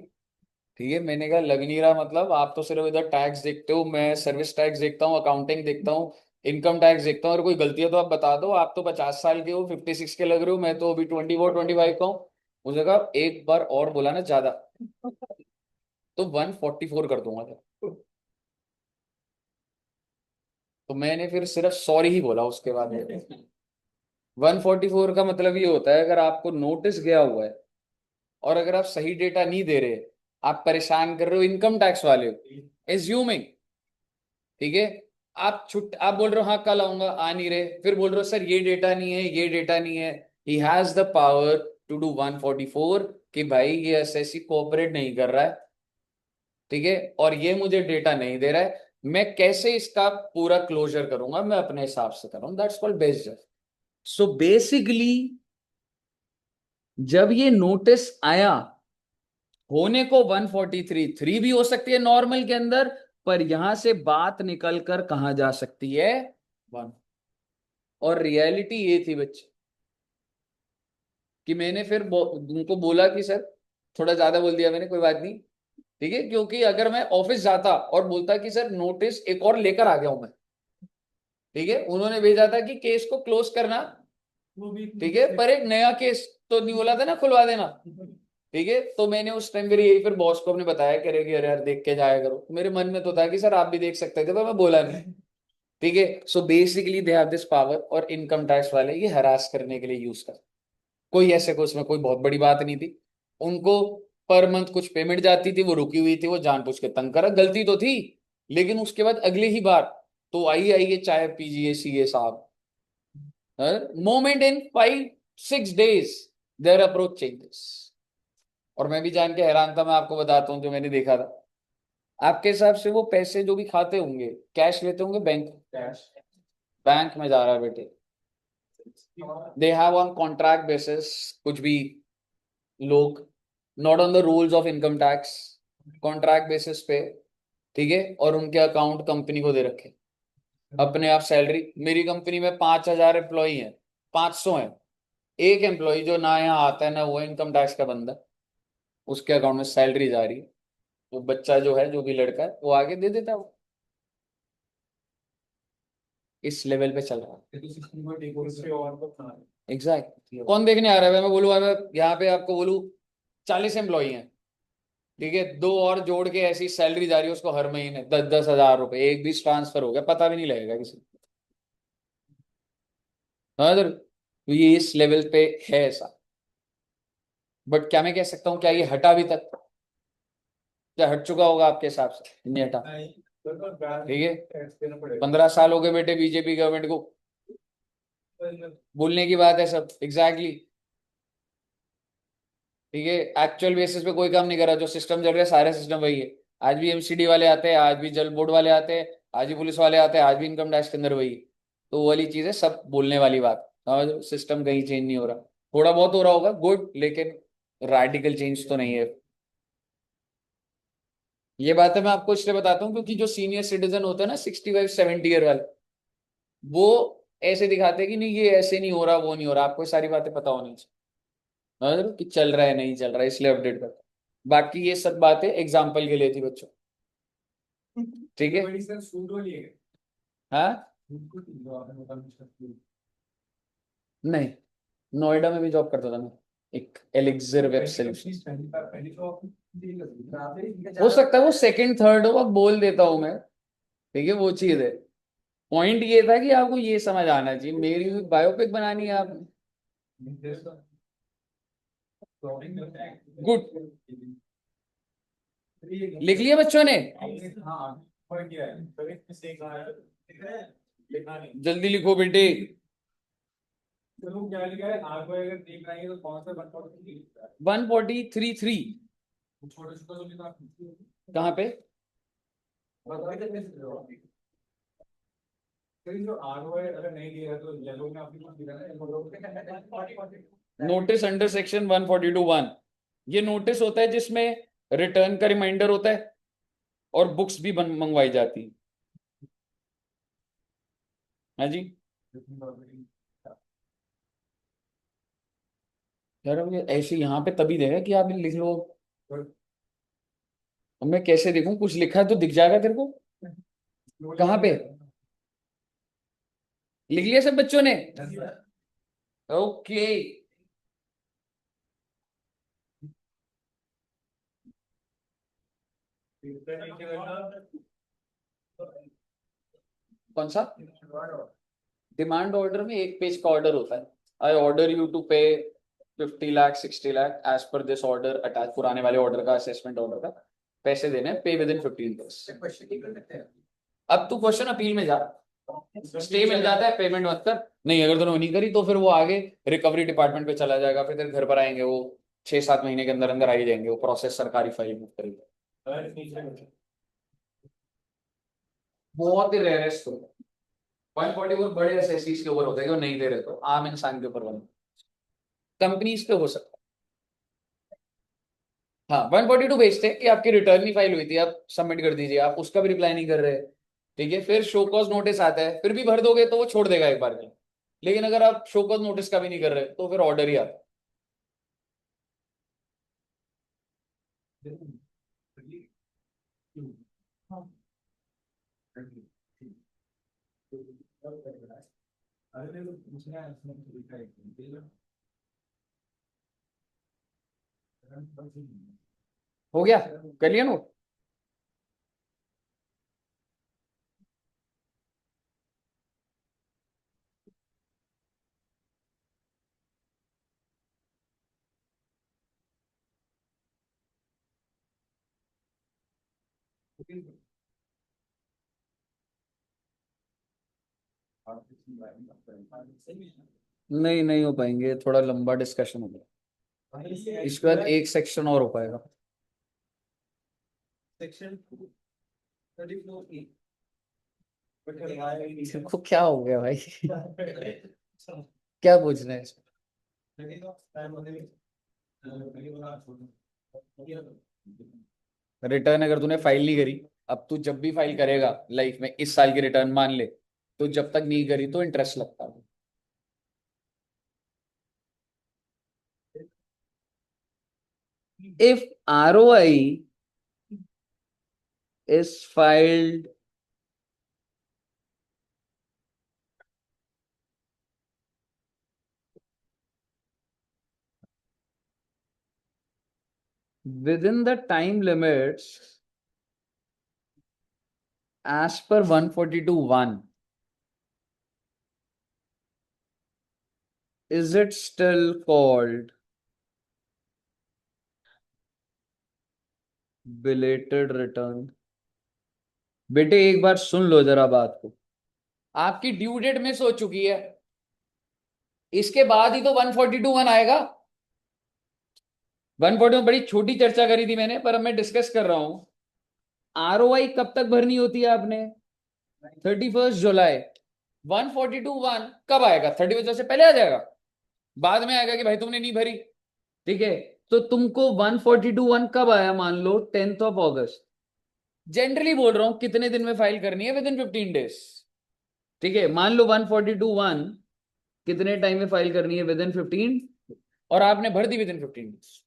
ठीक है, मैंने कहा लग नहीं रहा मतलब, आप तो सिर्फ इधर टैक्स देखते हो, मैं सर्विस टैक्स देखता हूँ, अकाउंटिंग देखता हूँ, इनकम टैक्स देखता हूँ, और कोई गलती है तो आप बता दो। आप तो 50 साल के हो, 56 के लग रहे हो, मैं तो अभी 24 25 का हूँ। मुझे कहा एक बार और बोला ना ज्यादा तो 144 कर दूंगा सर। तो मैंने फिर सिर्फ सॉरी ही बोला उसके बाद में। 144 का मतलब ये होता है, अगर आपको नोटिस गया हुआ है और अगर आप सही डेटा नहीं दे रहे, आप परेशान कर रहे हो इनकम टैक्स वाले हो, एज्यूमिंग। ठीक है, आप बोल रहे हो हाँ कल आऊंगा, आ नहीं रहे, फिर बोल रहे हो सर ये डेटा नहीं है, ये डेटा नहीं है। He has the power to do 144 कि भाई ये एसएससी कोऑपरेट नहीं कर रहा है। ठीक है, और ये मुझे डेटा नहीं दे रहा है, मैं कैसे इसका पूरा क्लोजर करूंगा, मैं अपने हिसाब से कर रहा हूं। दैट्स कॉल्ड बेस्ड जज। सो बेसिकली जब ये नोटिस आया, होने को 143 3 भी हो सकती है नॉर्मल के अंदर, पर यहां से बात निकल कर कहा जा सकती है 1। और रियलिटी ये थी बच्चे कि मैंने फिर उनको बोला कि सर थोड़ा ज्यादा बोल दिया मैंने, कोई बात नहीं। ठीक है, क्योंकि अगर मैं ऑफिस जाता और बोलता कि सर नोटिस एक और लेकर आ गया हूं मैं, ठीक है, उन्होंने भेजा था कि केस को क्लोज करना। ठीक है, पर एक नया केस तो नहीं बोला था ना खुलवा देना। ठीक है, तो मैंने उस टाइम फिर यही फिर बॉस को अपने बताया, कह रहे कि अरे यार देख के जाया करो। तो मेरे मन में तो था कि सर आप भी देख सकते थे, पर मैं बोला नहीं। ठीक है, so basically they have this power, और इनकम टैक्स वाले ये हरास करने के लिए यूज कर। कोई ऐसे को उसमें कोई बहुत बड़ी बात नहीं थी। उनको पर मंथ कुछ पेमेंट जाती थी, वो रुकी हुई थी, वो जानबूझ के तंग करा, गलती तो थी। लेकिन उसके बाद अगली ही बार तो आइए आइए चाय पीजिए सीए साहब, moment in 5 6 days there approach changes. और मैं भी जान के हैरान था, मैं आपको बताता हूँ जो मैंने देखा था। आपके हिसाब से वो पैसे जो भी खाते होंगे, कैश लेते होंगे बैंक, कैश बैंक में जा रहा है बेटे। They have on contract basis कुछ भी लोग, not on the rules of income tax, contract basis पे। ठीक है, और उनके अकाउंट कंपनी को दे रखे। अपने आप सैलरी, मेरी कंपनी में 5,000 एम्प्लॉई हैं, 500 हैं, एक एम्प्लॉय जो ना यहाँ आता है ना वो इनकम टैक्स का बंदा, उसके अकाउंट में सैलरी जा रही है। वो बच्चा जो है, जो भी लड़का है, वो आगे दे देता है वो। इस लेवल पे चल रहा है। एग्जैक्ट, कौन देखने आ रहा है? मैं बोलूँ अगर यहाँ पे आपको बोलूँ 40 एम्प्लॉई हैं, ठीक है, दो और जोड़ के ऐसी सैलरी जा रही है उसको हर महीने 10 10 हजार रुपए, एक बीस ट्रांसफर हो गया पता भी नहीं लगेगा किसी को। हाँ सर, तो ये इस लेवल पे है ऐसा। बट क्या मैं कह सकता हूँ, क्या ये हटा अभी तक? क्या हट चुका होगा आपके हिसाब से? नहीं हटा। ठीक है, 15 साल हो गए बेटे बीजेपी गवर्नमेंट को। बोलने की बात है सब, एग्जैक्टली exactly. ठीक है, एक्चुअल बेसिस पे कोई काम नहीं कर रहा, जो सिस्टम चल रहा है सारे सिस्टम वही है। आज भी एमसीडी वाले आते हैं, आज भी जल बोर्ड वाले आते हैं, आज भी पुलिस वाले आते हैं, आज भी इनकम टैक्स के अंदर वही है। तो वो वाली चीज है, सब बोलने वाली बात, सिस्टम कहीं चेंज नहीं हो रहा। थोड़ा बहुत हो रहा होगा गुड, लेकिन रेडिकल चेंज तो नहीं है। ये बात है मैं आपको इसलिए बताता हूँ क्योंकि जो सीनियर सिटीजन होते हैं ना, 65-70 ईयर वाले, वो ऐसे दिखाते हैं कि नहीं ये ऐसे नहीं हो रहा, वो नहीं हो रहा। आपको ये सारी बातें पता होनी चाहिए, समझ रहे हो? कि चल रहा है नहीं चल रहा है, इसलिए अपडेट कर। बाकी ये सब बातें एग्जाम्पल के लिए थी बच्चों, ठीक है। हाँ, नहीं, नोएडा में भी जॉब करता था मैं, एक एलिक्सिर वेब सॉल्यूशन। हो सकता है वो सेकंड थर्ड हो, अब बोल देता हूँ मैं, ठीक है, वो चीज है। पॉइंट ये था कि आपको ये समझ आना चाहिए, मेरी भी बायोपिक बनानी है आपने। गुड, लिख लिया बच्चों ने? जल्दी लिखो बेटे। 143.3 कहाँ पे? नोटिस अंडर सेक्शन 142(1), ये नोटिस होता है जिसमें रिटर्न का रिमाइंडर होता है और बुक्स भी मंगवाई जाती है। हाँ जी। यार अब ये ऐसे यहाँ पे तभी देगा कि आप लिख लो। अब मैं कैसे देखूं, कुछ लिखा है तो दिख जाएगा तेरे को। कहाँ पे? लिख लिया सब बच्चों ने? ओके। कौन सा? डिमांड ऑर्डर में एक पेज का ऑर्डर होता है। I order you to pay 50 lakh 60 lakh as per this order attach, पुराने वाले ऑर्डर का, असेसमेंट ऑर्डर का पैसे देने, पे विद इन 15 डेज। अब तू क्वेश्चन अपील में जा, स्टे मिल जाता है, पेमेंट मत कर। नहीं, अगर तूने नहीं करी तो फिर वो आगे रिकवरी डिपार्टमेंट पे चला जाएगा, फिर तेरे घर पर आएंगे वो, 6-7 महीने के अंदर अंदर आ ही जाएंगे वो, प्रोसेस सरकारी फाइल में करेंगे। बहुत ही रेयरेस्ट होता है। 144 बड़े एसएससीज के ऊपर होते हैं कि वो नहीं दे रहे, तो आम इंसान के ऊपर बने, कंपनीज पे हो सकता है। हाँ, 142 भेजते हैं कि आपकी रिटर्न ही फाइल हुई थी, आप सबमिट कर दीजिए, आप उसका भी रिप्लाई नहीं कर रहे। ठीक है, फिर शो कॉज नोटिस आता है, फिर भी भर दोगे तो वो छोड़ देगा एक बार के लिए। लेकिन अगर आप शो कॉज नोटिस का भी नहीं कर रहे तो फिर ऑर्डर ही आता है। हो गया, कर लिया नोट? नहीं, नहीं हो पाएंगे, थोड़ा लंबा डिस्कशन होगा। इसके बाद एक सेक्शन और हो पाएगा। देखो क्या हो गया भाई? क्या पूछना है इसमें? रिटर्न अगर तूने फाइल नहीं करी, अब तू जब भी फाइल करेगा लाइफ में, इस साल की रिटर्न मान ले, तो जब तक नहीं करी तो इंटरेस्ट लगता है। If ROI is filed within the time limits as per 142(1), is it still called belated return? बेटे एक बार सुन लो जरा बात को, आपकी ड्यू डेट मिस हो चुकी है, इसके बाद ही तो 142(1) आएगा। 140 में बड़ी छोटी चर्चा करी थी मैंने, पर अब मैं डिस्कस कर रहा हूं। आरओआई कब तक भरनी होती है आपने? 31 जुलाई। 142(1) कब आएगा? 31 से पहले आ जाएगा? बाद में आएगा कि भाई तुमने नहीं भरी? ठीक है। तो तुमको 142(1) कब आया? मान लो 10 अगस्त। जनरली बोल रहा हूं कितने दिन में फाइल करनी है? With in 15 days. ठीक है, मान लो 142(1) कितने टाइम में फाइल करनी है? With in 15। और आपने भर दी विद इन 15 डेज।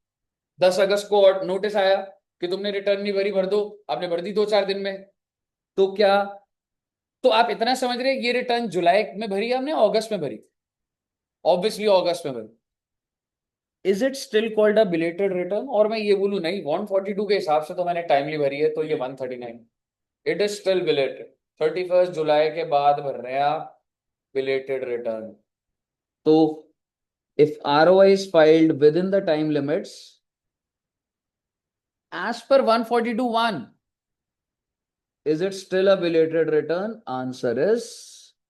10 अगस्त को और नोटिस आया कि तुमने रिटर्न नहीं भरी, भर दो। आपने भर दी 2-4 दिन में। तो क्या, तो आप इतना समझ रहे ये रिटर्न जुलाई में भरी हमने, अगस्त में भरी? ऑब्वियसली अगस्त में भरी। Is it still called a belated return? और मैं ये बोलूं नहीं, 142 के हिसाब से तो मैंने टाइमली भरी है, तो ये 139। It is still belated. 31 जुलाई के बाद भर रहे हैं आप बिलेटेड रिटर्न। तो if ROI is filed within the time limits as per 142(1), is it still a belated return? Answer is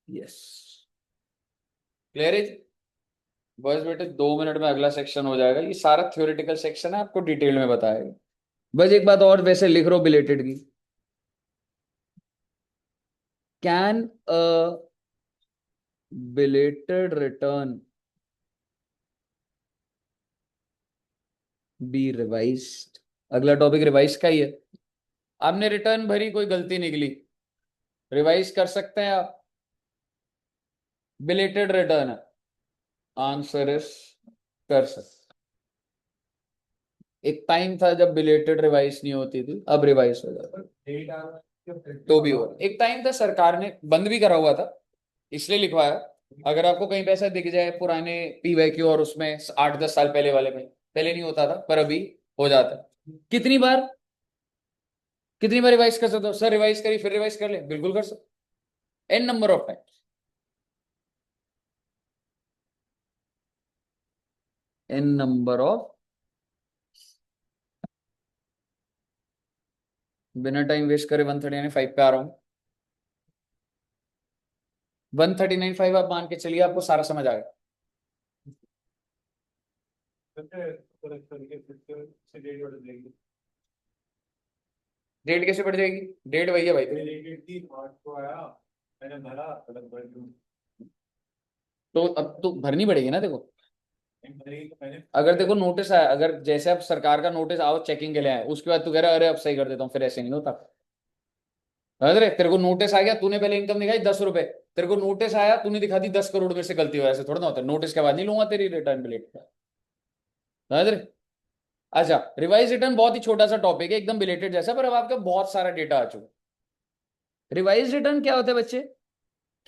yes. Clear है? बस बेटे 2 मिनट में अगला सेक्शन हो जाएगा। ये सारा थ्योरेटिकल सेक्शन है, आपको डिटेल में बताएगा। बस एक बात और वैसे लिख रो बिलेटेड की। Can a belated return be revised? अगला टॉपिक रिवाइज का ही है। आपने रिटर्न भरी, कोई गलती निकली, रिवाइज कर सकते हैं आप। बिलेटेड रिटर्न है, आंसर इज कर सकते। एक टाइम था जब बिलेटेड रिवाइज नहीं होती थी, अब रिवाइज हो जाता है। तो भी हो, एक टाइम था सरकार ने बंद भी करा हुआ था, इसलिए लिखवाया। अगर आपको कहीं पैसा दिख जाए पुराने PYQ और उसमें 8-10 साल पहले वाले में, पहले नहीं होता था पर अभी हो जाता है। कितनी बार रिवाइज कर सकते हो सर? रिवाइज करी फिर रिवाइज कर ले, बिल्कुल कर सकते, n number of time. N number of. बिना टाइम वेस्ट करे 139.5 पे आ रहा हूं। 139.5 आप मान के चलिए, आपको सारा समझ आएगा। डेट कैसे बढ़ जाएगी? डेट वही है भाई। तो अब तो भरनी पड़ेगी ना, देखो। अगर देखो नोटिस आया, अगर जैसे अब सरकार का नोटिस आओ चेकिंग के लिए आए, उसके बाद तू कह रहा है अरे अब सही कर देता हूँ, फिर ऐसे नहीं होता। अरे तेरे को नोटिस आ गया, तूने पहले इनकम दिखाई 10 रुपए, तेरे को नोटिस आया तूने दिखा दी 10 करोड़ में से गलती हो, ऐसे थोड़ा ना होता है। नोटिस के बाद नहीं लूंगा तेरी रिटर्न बिलेट। अरे अच्छा, रिवाइज रिटर्न बहुत ही छोटा सा टॉपिक है, एकदम बिलेटेड जैसा, पर अब आपका बहुत सारा डेटा आ चुका। रिवाइज रिटर्न क्या होता है बच्चे?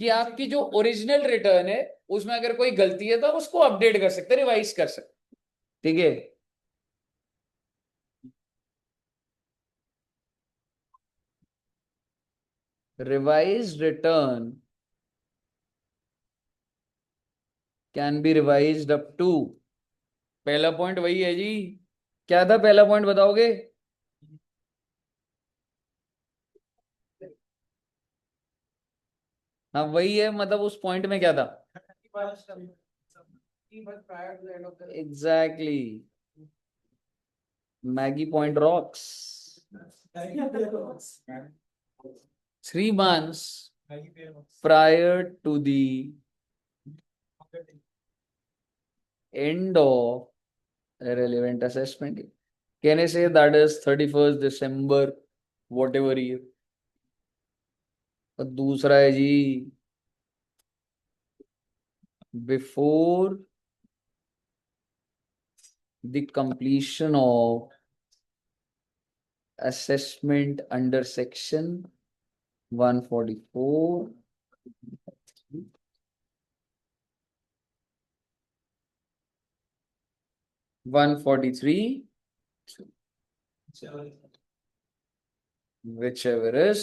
कि आपकी जो ओरिजिनल रिटर्न है उसमें अगर कोई गलती है तो आप उसको अपडेट कर सकते, रिवाइज कर सकते। ठीक है। Revise return can be revised up to. पहला पॉइंट वही है जी। क्या था पहला पॉइंट, बताओगे? हाँ वही है, मतलब उस पॉइंट में क्या था? Exactly. Maggi point rocks. 3 months prior to the end of a relevant assessment. Can I say that is 31st December whatever year? और दूसरा है जी, before the completion of assessment under section 144, 143, whichever is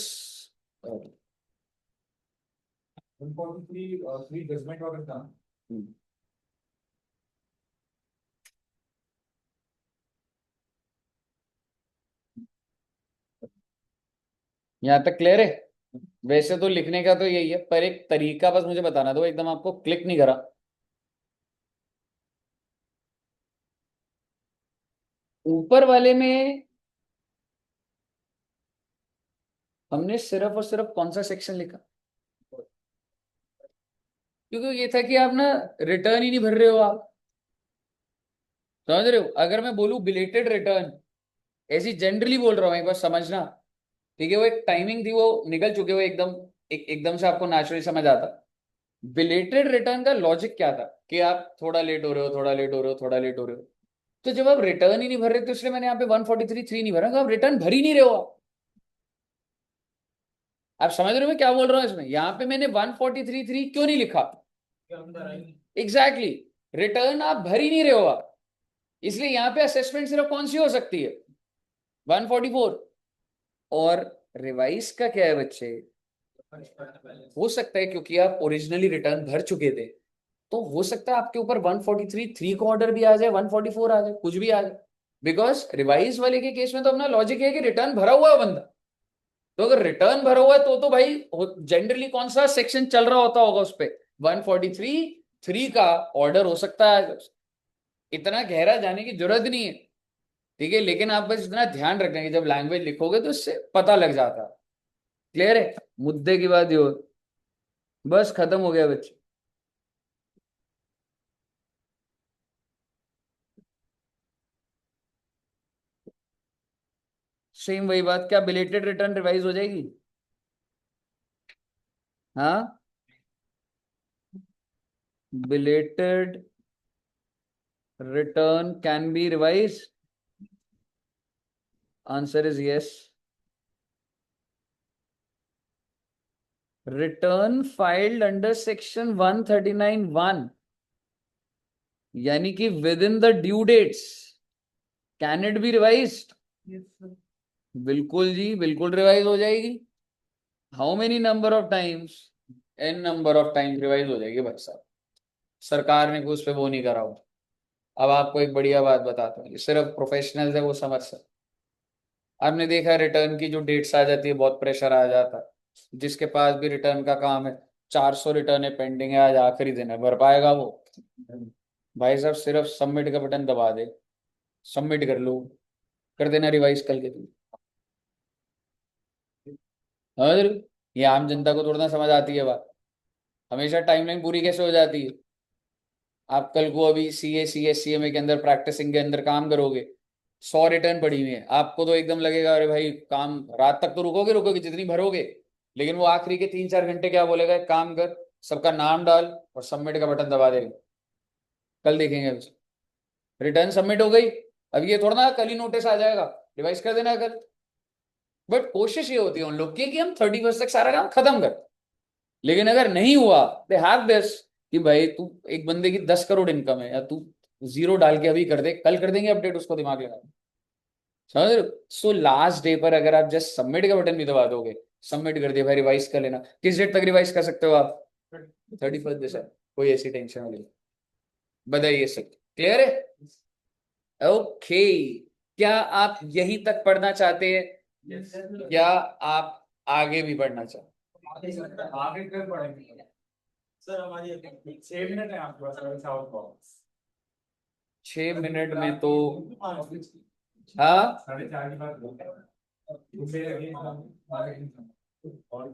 143 judgment order था। यहाँ तक clear है? वैसे तो लिखने का तो यही है, पर एक तरीका बस मुझे बताना दो, एकदम आपको क्लिक नहीं करा। ऊपर वाले में हमने सिर्फ और सिर्फ कौन सा सेक्शन लिखा? क्योंकि ये था कि आप ना रिटर्न ही नहीं भर रहे हो आप। समझ रहे हो? अगर मैं बोलूं बिलेटेड रिटर्न, ऐसी जनरली बोल रहा हूं, एक बार समझना। ठीक है, वो एक टाइमिंग थी, वो निकल चुके हो एकदम। एकदम से आपको नेचुरली समझ आता। बिलेटेड रिटर्न का लॉजिक क्या था कि आप थोड़ा लेट हो रहे हो, थोड़ा लेट हो रहे हो, थोड़ा लेट हो रहे हो। तो जब आप रिटर्न ही नहीं भर रहे, तो इसलिए मैंने यहाँ पे 143.3 नहीं भरा, तो आप रिटर्न भर ही नहीं रहे हो आप समझ रहे हो मैं क्या बोल रहा हूँ? इसमें यहाँ पे मैंने 143.3 क्यों नहीं लिखा? एग्जैक्टली, रिटर्न आप भर ही नहीं रहे हो आप। इसलिए यहाँ पे असेसमेंट सिर्फ कौन सी हो सकती है? 144। और रिवाइज का क्या है बच्चे? हो सकता है क्योंकि आप ओरिजिनली रिटर्न भर चुके थे, तो हो सकता है आपके ऊपर 143.3 का ऑर्डर भी आ जाए, 144 आ जाए, कुछ भी आ जाए। बिकॉज रिवाइज वाले के केस में तो अपना लॉजिक है कि रिटर्न भरा हुआ है बंदा। तो अगर रिटर्न भरा हुआ है तो भाई जनरली कौन सा सेक्शन चल रहा होता होगा उस पे? 143.3 का ऑर्डर हो सकता है। इतना गहरा जाने की जरूरत नहीं है। ठीक है, लेकिन आप बस इतना ध्यान रखना कि जब लैंग्वेज लिखोगे तो इससे पता लग जाता है। क्लियर है? मुद्दे की बात ये हो। बस खत्म हो गया बच्चे। सेम वही बात, क्या बिलेटेड रिटर्न रिवाइज हो जाएगी? हाँ, belated return can be revise. Answer is yes. Return filed under section 139(1), यानी कि within the due dates, can it be revised? बिल्कुल जी, बिल्कुल रिवाइज हो जाएगी। How many number of times? N number of times revise हो जाएगी भाई साहब। सरकार ने कुछ पे वो नहीं करा हो। अब आपको एक बढ़िया बात बताता हूँ, सिर्फ प्रोफेशनल्स है वो समझ सकते। आपने देखा रिटर्न की जो डेट्स आ जाती है, बहुत प्रेशर आ जाता है। जिसके पास भी रिटर्न का काम है, 400 रिटर्न है पेंडिंग है, आज आखिरी दिन है, भर पाएगा वो? भाई साहब सिर्फ सबमिट का बटन दबा दे, सबमिट कर लो, कर देना रिवाइज कल के दिन। समझ रहे हो? ये आम जनता को थोड़ा ना समझ आती है बात। हमेशा टाइमलाइन पूरी कैसे हो जाती है? आप कल को अभी सीए के अंदर प्रैक्टिसिंग के अंदर काम करोगे, 100 रिटर्न पड़ी हुई है, आपको तो एकदम लगेगा अरे भाई काम रात तक तो रुकोगे रुकोगे जितनी भरोगे। लेकिन वो आखिरी के 3-4 घंटे क्या बोलेगा, एक काम कर, सबका नाम डाल और सबमिट का बटन दबा देगा। कल देखेंगे रिटर्न सबमिट हो गई। अब ये थोड़ा ना कल ही नोटिस आ जाएगा, रिवाइज कर देना कल। बट कोशिश ये होती है उन लोग की कि हम 31 तक सारा काम खत्म कर। लेकिन अगर नहीं हुआ, दे हैव दिस कि भाई तू, एक बंदे की 10 करोड़ इनकम है, या तू जीरो डाल के अभी कर दे, कल कर देंगे अपडेट, उसको दिमाग लगा। समझ रहे हो? सो लास्ट डे पर अगर आप जस्ट सबमिट का बटन भी दबा दोगे, सबमिट कर दिया भाई, रिवाइज कर लेना। किस डेट तक रिवाइज कर सकते हो आप? 31 दिसंबर। कोई ऐसी टेंशन वाली? बताइए सब क्लियर है? ओके। क्या आप यहीं तक पढ़ना चाहते हैं? या आप आगे भी पढ़ना चाहते हैं? आगे फिर पढ़ेंगे सर। हमारी 6 मिनट है आपके पास, अगर चाहो तो। 6 मिनट में तो, हाँ, 4:30 की बात बोलते हैं।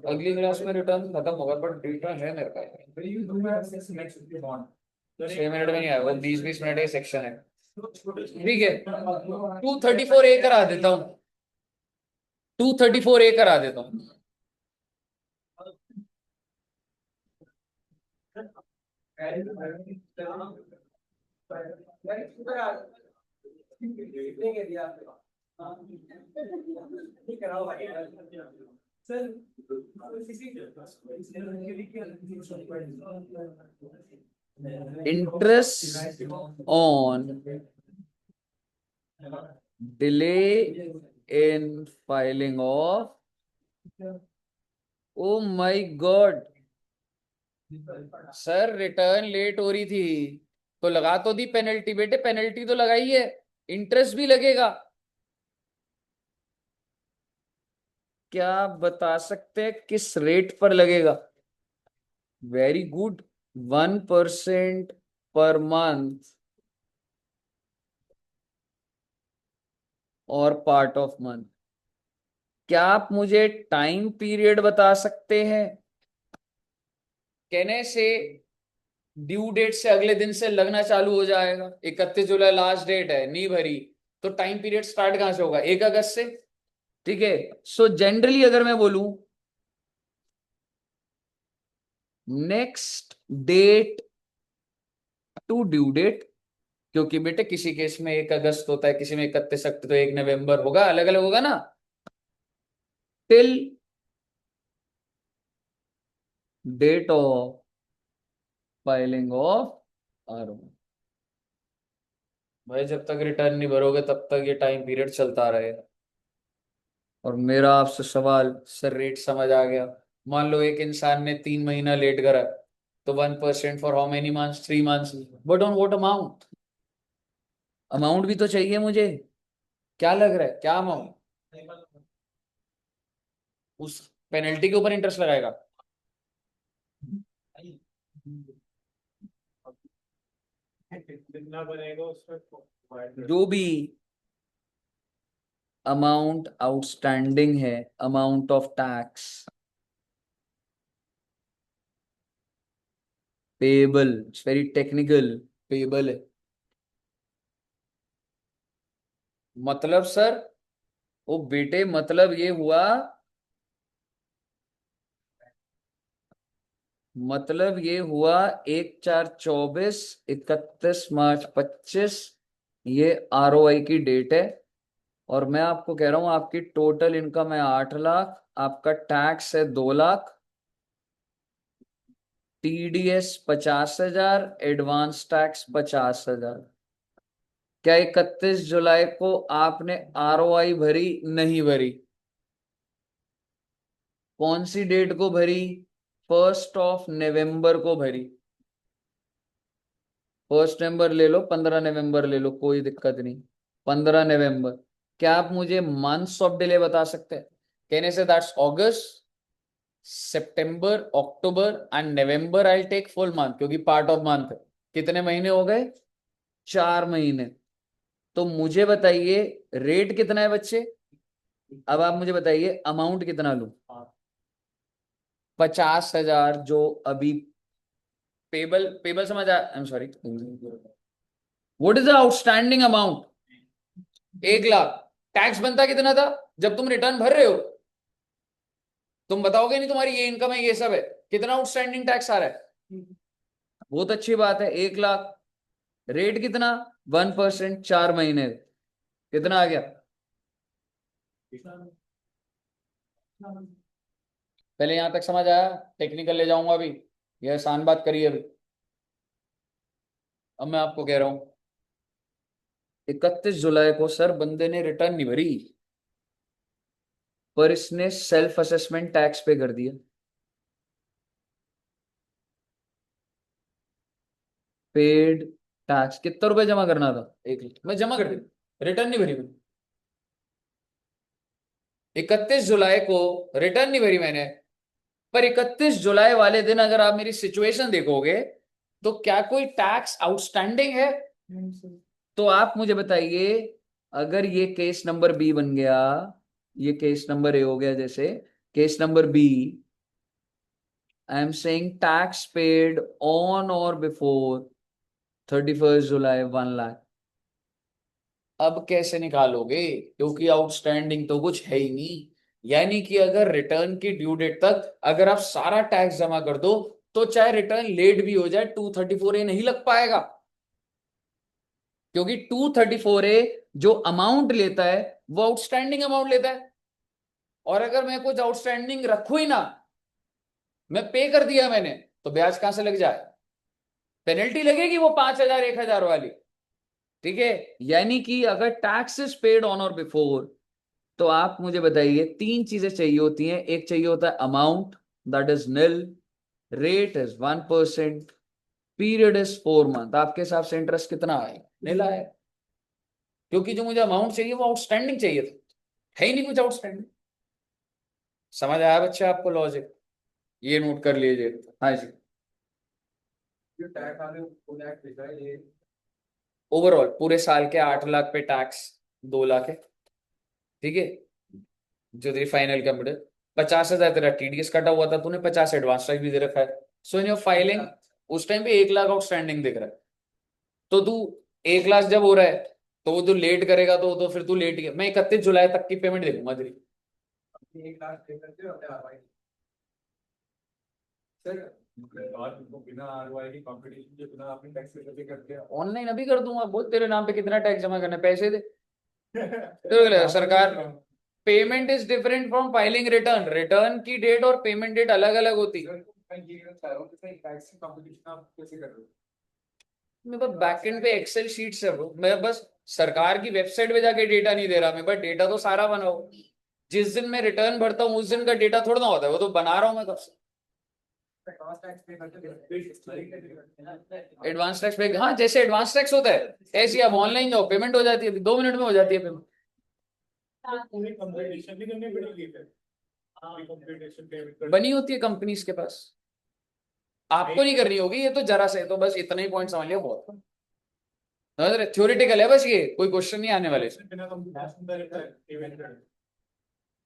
अगली क्लास में रिटर्न खत्म होगा, बट डेटा है मेरे पास। 6 मिनट में नहीं आएगा, वो 20-20 मिनट का सेक्शन है। ठीक है, 234 ए करा देता हूँ, 234 ए करा देता हूँ। Interest on delay in filing of, oh my god sir, return late हो रही थी तो लगा तो दी पेनल्टी, बेटे पेनल्टी तो लगाई है, इंटरेस्ट भी लगेगा। क्या आप बता सकते हैं किस रेट पर लगेगा? Very good, 1% per month. और पार्ट ऑफ मंथ। क्या आप मुझे टाइम पीरियड बता सकते हैं? कहने से ड्यू डेट से अगले दिन से लगना चालू हो जाएगा। 31 जुलाई लास्ट डेट है, नहीं भरी तो टाइम पीरियड स्टार्ट कहां से होगा? 1 अगस्त से। ठीक है। सो जनरली अगर मैं बोलूं next date to due date, क्योंकि बेटे किसी केस में 1 अगस्त होता है, किसी में 31 अक्टूबर, तो 1 नवंबर होगा, अलग अलग होगा ना। Till date of filing of R. भाई जब तक रिटर्न नहीं भरोगे तब तक ये टाइम पीरियड चलता रहेगा। और मेरा आपसे सवाल, सर रेट समझ आ गया। मान लो एक इंसान ने 3 महीना लेट करा, तो 1% for how many months? 3 months. But on what amount? Amount भी तो चाहिए मुझे। क्या लग रहा है, क्या अमाउंट? उस पेनल्टी के ऊपर इंटरेस्ट लगाएगा? कितना बनेगा उसमें? जो भी अमाउंट आउटस्टैंडिंग है, amount of tax payable, it's very technical, payable है। मतलब सर, वो बेटे मतलब ये हुआ, मतलब ये हुआ 1/4/24, 31 मार्च 25, ये ROI की डेट है। और मैं आपको कह रहा हूं आपकी टोटल इनकम है 8 लाख, आपका टैक्स है 2 लाख, TDS 50,000, एडवांस टैक्स 50,000। क्या 31 जुलाई को आपने ROI भरी? नहीं भरी। कौन सी डेट को भरी? 1 नवंबर को भरी। 1 नवंबर ले लो, 15 नवंबर ले लो, कोई दिक्कत नहीं। 15 नवंबर। क्या आप मुझे मंथ्स ऑफ डिले बता सकते हैं? कहने से that's August, September, October and November. I take full month क्योंकि पार्ट ऑफ मंथ है। कितने महीने हो गए? 4 महीने। तो मुझे बताइए रेट कितना है बच्चे? अब आप मुझे बताइए अमाउंट कितना लूं? 50,000 जो अभी पेबल, पेबल समझ आ, I am sorry, what is the outstanding amount? 1 lakh. Tax बनता कितना था जब तुम रिटर्न भर रहे हो? तुम बताओगे नहीं तुम्हारी ये इनकम है, ये सब है, कितना आउटस्टैंडिंग टैक्स आ रहा है? बहुत अच्छी बात है, 1 लाख। रेट कितना? 1%, 4 महीने। कितना आ गया? पहले यहां तक समझ आया? टेक्निकल ले जाऊंगा अभी, यह आसान बात करिए अभी। अब मैं आपको कह रहा हूं 31 जुलाई को सर बंदे ने रिटर्न नहीं भरी, पर इसने सेल्फ असेसमेंट टैक्स पे कर दिया। पेड टैक्स कितना रुपए जमा करना था? 1 लाख मैं जमा कर दी, रिटर्न नहीं भरी मैंने। 31 जुलाई को रिटर्न नहीं भरी मैंने। पर 31 जुलाई वाले दिन अगर आप मेरी सिचुएशन देखोगे तो क्या कोई टैक्स आउटस्टैंडिंग है? तो आप मुझे बताइए, अगर ये केस नंबर बी बन गया, ये केस नंबर ए हो गया, जैसे case number B, I am saying tax paid on और बिफोर 31 जुलाई 1 लाख। अब कैसे निकालोगे? क्योंकि आउटस्टैंडिंग तो कुछ है ही नहीं। यानी कि अगर रिटर्न की ड्यू डेट तक अगर आप सारा टैक्स जमा कर दो, तो चाहे रिटर्न लेट भी हो जाए 234A नहीं लग पाएगा। क्योंकि 234A जो अमाउंट लेता है वो आउटस्टैंडिंग अमाउंट लेता है। और अगर मैं कुछ आउटस्टैंडिंग रखू ही ना, मैं पे कर दिया मैंने, तो ब्याज कहां से लग जाए? पेनल्टी लगेगी वो 5,000 1,000 वाली। ठीक है। यानी कि अगर टैक्स इज पेड ऑन और बिफोर, तो आप मुझे बताइए 3 चीजें चाहिए होती हैं। एक चाहिए होता है amount, that is nil, rate is 1%, period is 4 month. आपके हिसाब से इंटरेस्ट कितना आएगा? निल आएगा, क्योंकि जो मुझे अमाउंट चाहिए वो आउटस्टैंडिंग चाहिए था, है ही नहीं कुछ आउटस्टैंडिंग। समझ आया बच्चा आपको लॉजिक? ये नोट कर लीजिए। हाँ जी। जो टैक्स वाले वो टैक्स लिखा है ये। ओवरऑल पूरे साल के 8 लाख पे टैक्स 2 लाख है। ठीक है, जो तेरी फाइनल कंप्यूटर 50,000 तेरा टीडीएस कटा हुआ था, तूने 50 एडवांस टैक्स भी दे रखा है। सो इन योर फाइलिंग उस टाइम पे 1 लाख आउटस्टैंडिंग दिख रहा है। तो तू 1 लाख जब हो रहा है तो वो तू लेट करेगा तो फिर तू लेट गया। मैं 31 जुलाई तक की पेमेंट देखूंगा तेरी। 1 लाख पे करते हो अपने ROI सर। और तुमको बिना ROI की कंपटीशन के बिना अपने टैक्स पे करते हैं। ऑनलाइन अभी कर दूंगा, बोल तेरे नाम पे कितना टैक्स जमा करना है, पैसे दे। तो क्या सरकार, payment is different from filing return. Return की डेट और पेमेंट डेट अलग अलग होती है। मैं ये कहना चाह रहा हूँ कि सर टैक्स की कंपटीशन आप कैसे कर रहे हो? मैं बस बैकएंड पे एक्सेल शीट्स है bro। मैं बस सरकार की वेबसाइट पे जाके डेटा नहीं दे रहा, मैं बस डेटा तो सारा बनाओ। जिस दिन मैं रिटर्न भरता हूँ उस दिन का डेटा थोड़ा ना होता है, वो तो बना रहा हूँ मैं कब से। एडवांस टैक्स पे करते हैं। एडवांस टैक्स पे, हाँ जैसे एडवांस टैक्स होता है ऐसे आप ऑनलाइन जाओ, पेमेंट हो जाती है, 2 मिनट में हो जाती है पेमेंट। पूरी कंपटीशन भी करनी पड़ेगी फिर। कंपटीशन पेमेंट बनी होती है कंपनीज के पास, आपको नहीं करनी होगी, ये तो जरा से, तो बस इतना ही पॉइंट समझ लिया बहुत। थ्योरेटिकल है बस, ये कोई क्वेश्चन नहीं आने वाले इसमें। बिना कंपटीशन का रहता है पेमेंट करना।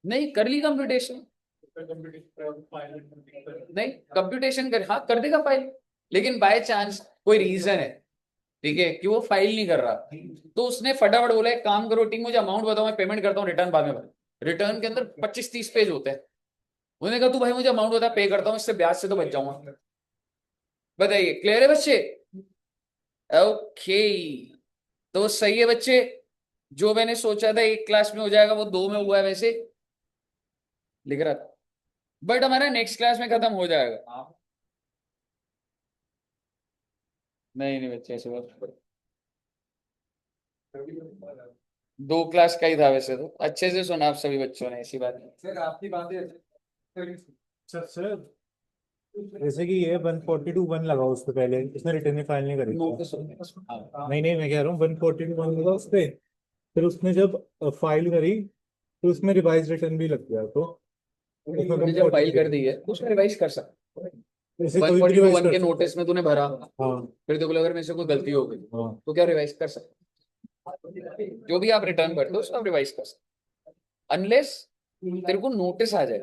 नहीं कर ली कंप्यूटेशन, नहीं कंप्यूटेशन कर, हाँ कर देगा फाइल, लेकिन बाय चांस कोई रीजन है, ठीक है, कि वो फाइल नहीं कर रहा, तो उसने फटाफट बोला एक काम करो टीम, मुझे अमाउंट बताओ, मैं पेमेंट करता हूँ, रिटर्न बाद में भर। रिटर्न के अंदर 25-30 पेज होते हैं। उन्होंने कहा तू भाई मुझे अमाउंट बता, पे करता हूँ, इससे ब्याज से तो बच जाऊंगा। बताइए, क्लियर है बच्चे? ओके, तो सही है बच्चे। जो मैंने सोचा था 1 क्लास में हो जाएगा वो 2 में हुआ है वैसे, लिख रहा था, बट हमारा नेक्स्ट क्लास में खत्म हो जाएगा। नहीं नहीं बच्चे, ऐसे बात, 2 क्लास का ही था वैसे, तो अच्छे से सुना आप सभी बच्चों ने, ऐसी बात नहीं। सर आपकी बातें सर सर जैसे कि ये 142(1) लगाओ उस पे, पहले उसने रिटर्न फाइल नहीं करी। नोटिस हो गया। हाँ। नहीं नहीं, मैं कह रहा हूँ 142(1) लगा उस पे, फिर उसने जब फाइल करी तो उसमें रिवाइज रिटर्न भी लग गया, तो उसमें तूने जब फाइल कर दी है तो उसमें रिवाइज कर सकता है। जैसे वन कोई भी फोर्टी टू रिवाइज वन कर के सकता नोटिस में तूने भरा, है। हाँ फिर देखो अगर मेरे से कोई गलती हो गई हाँ। तो क्या रिवाइज कर सकते, जो भी आप रिटर्न करते हो उसको आप रिवाइज कर सकते, अनलेस तेरे को नोटिस आ जाए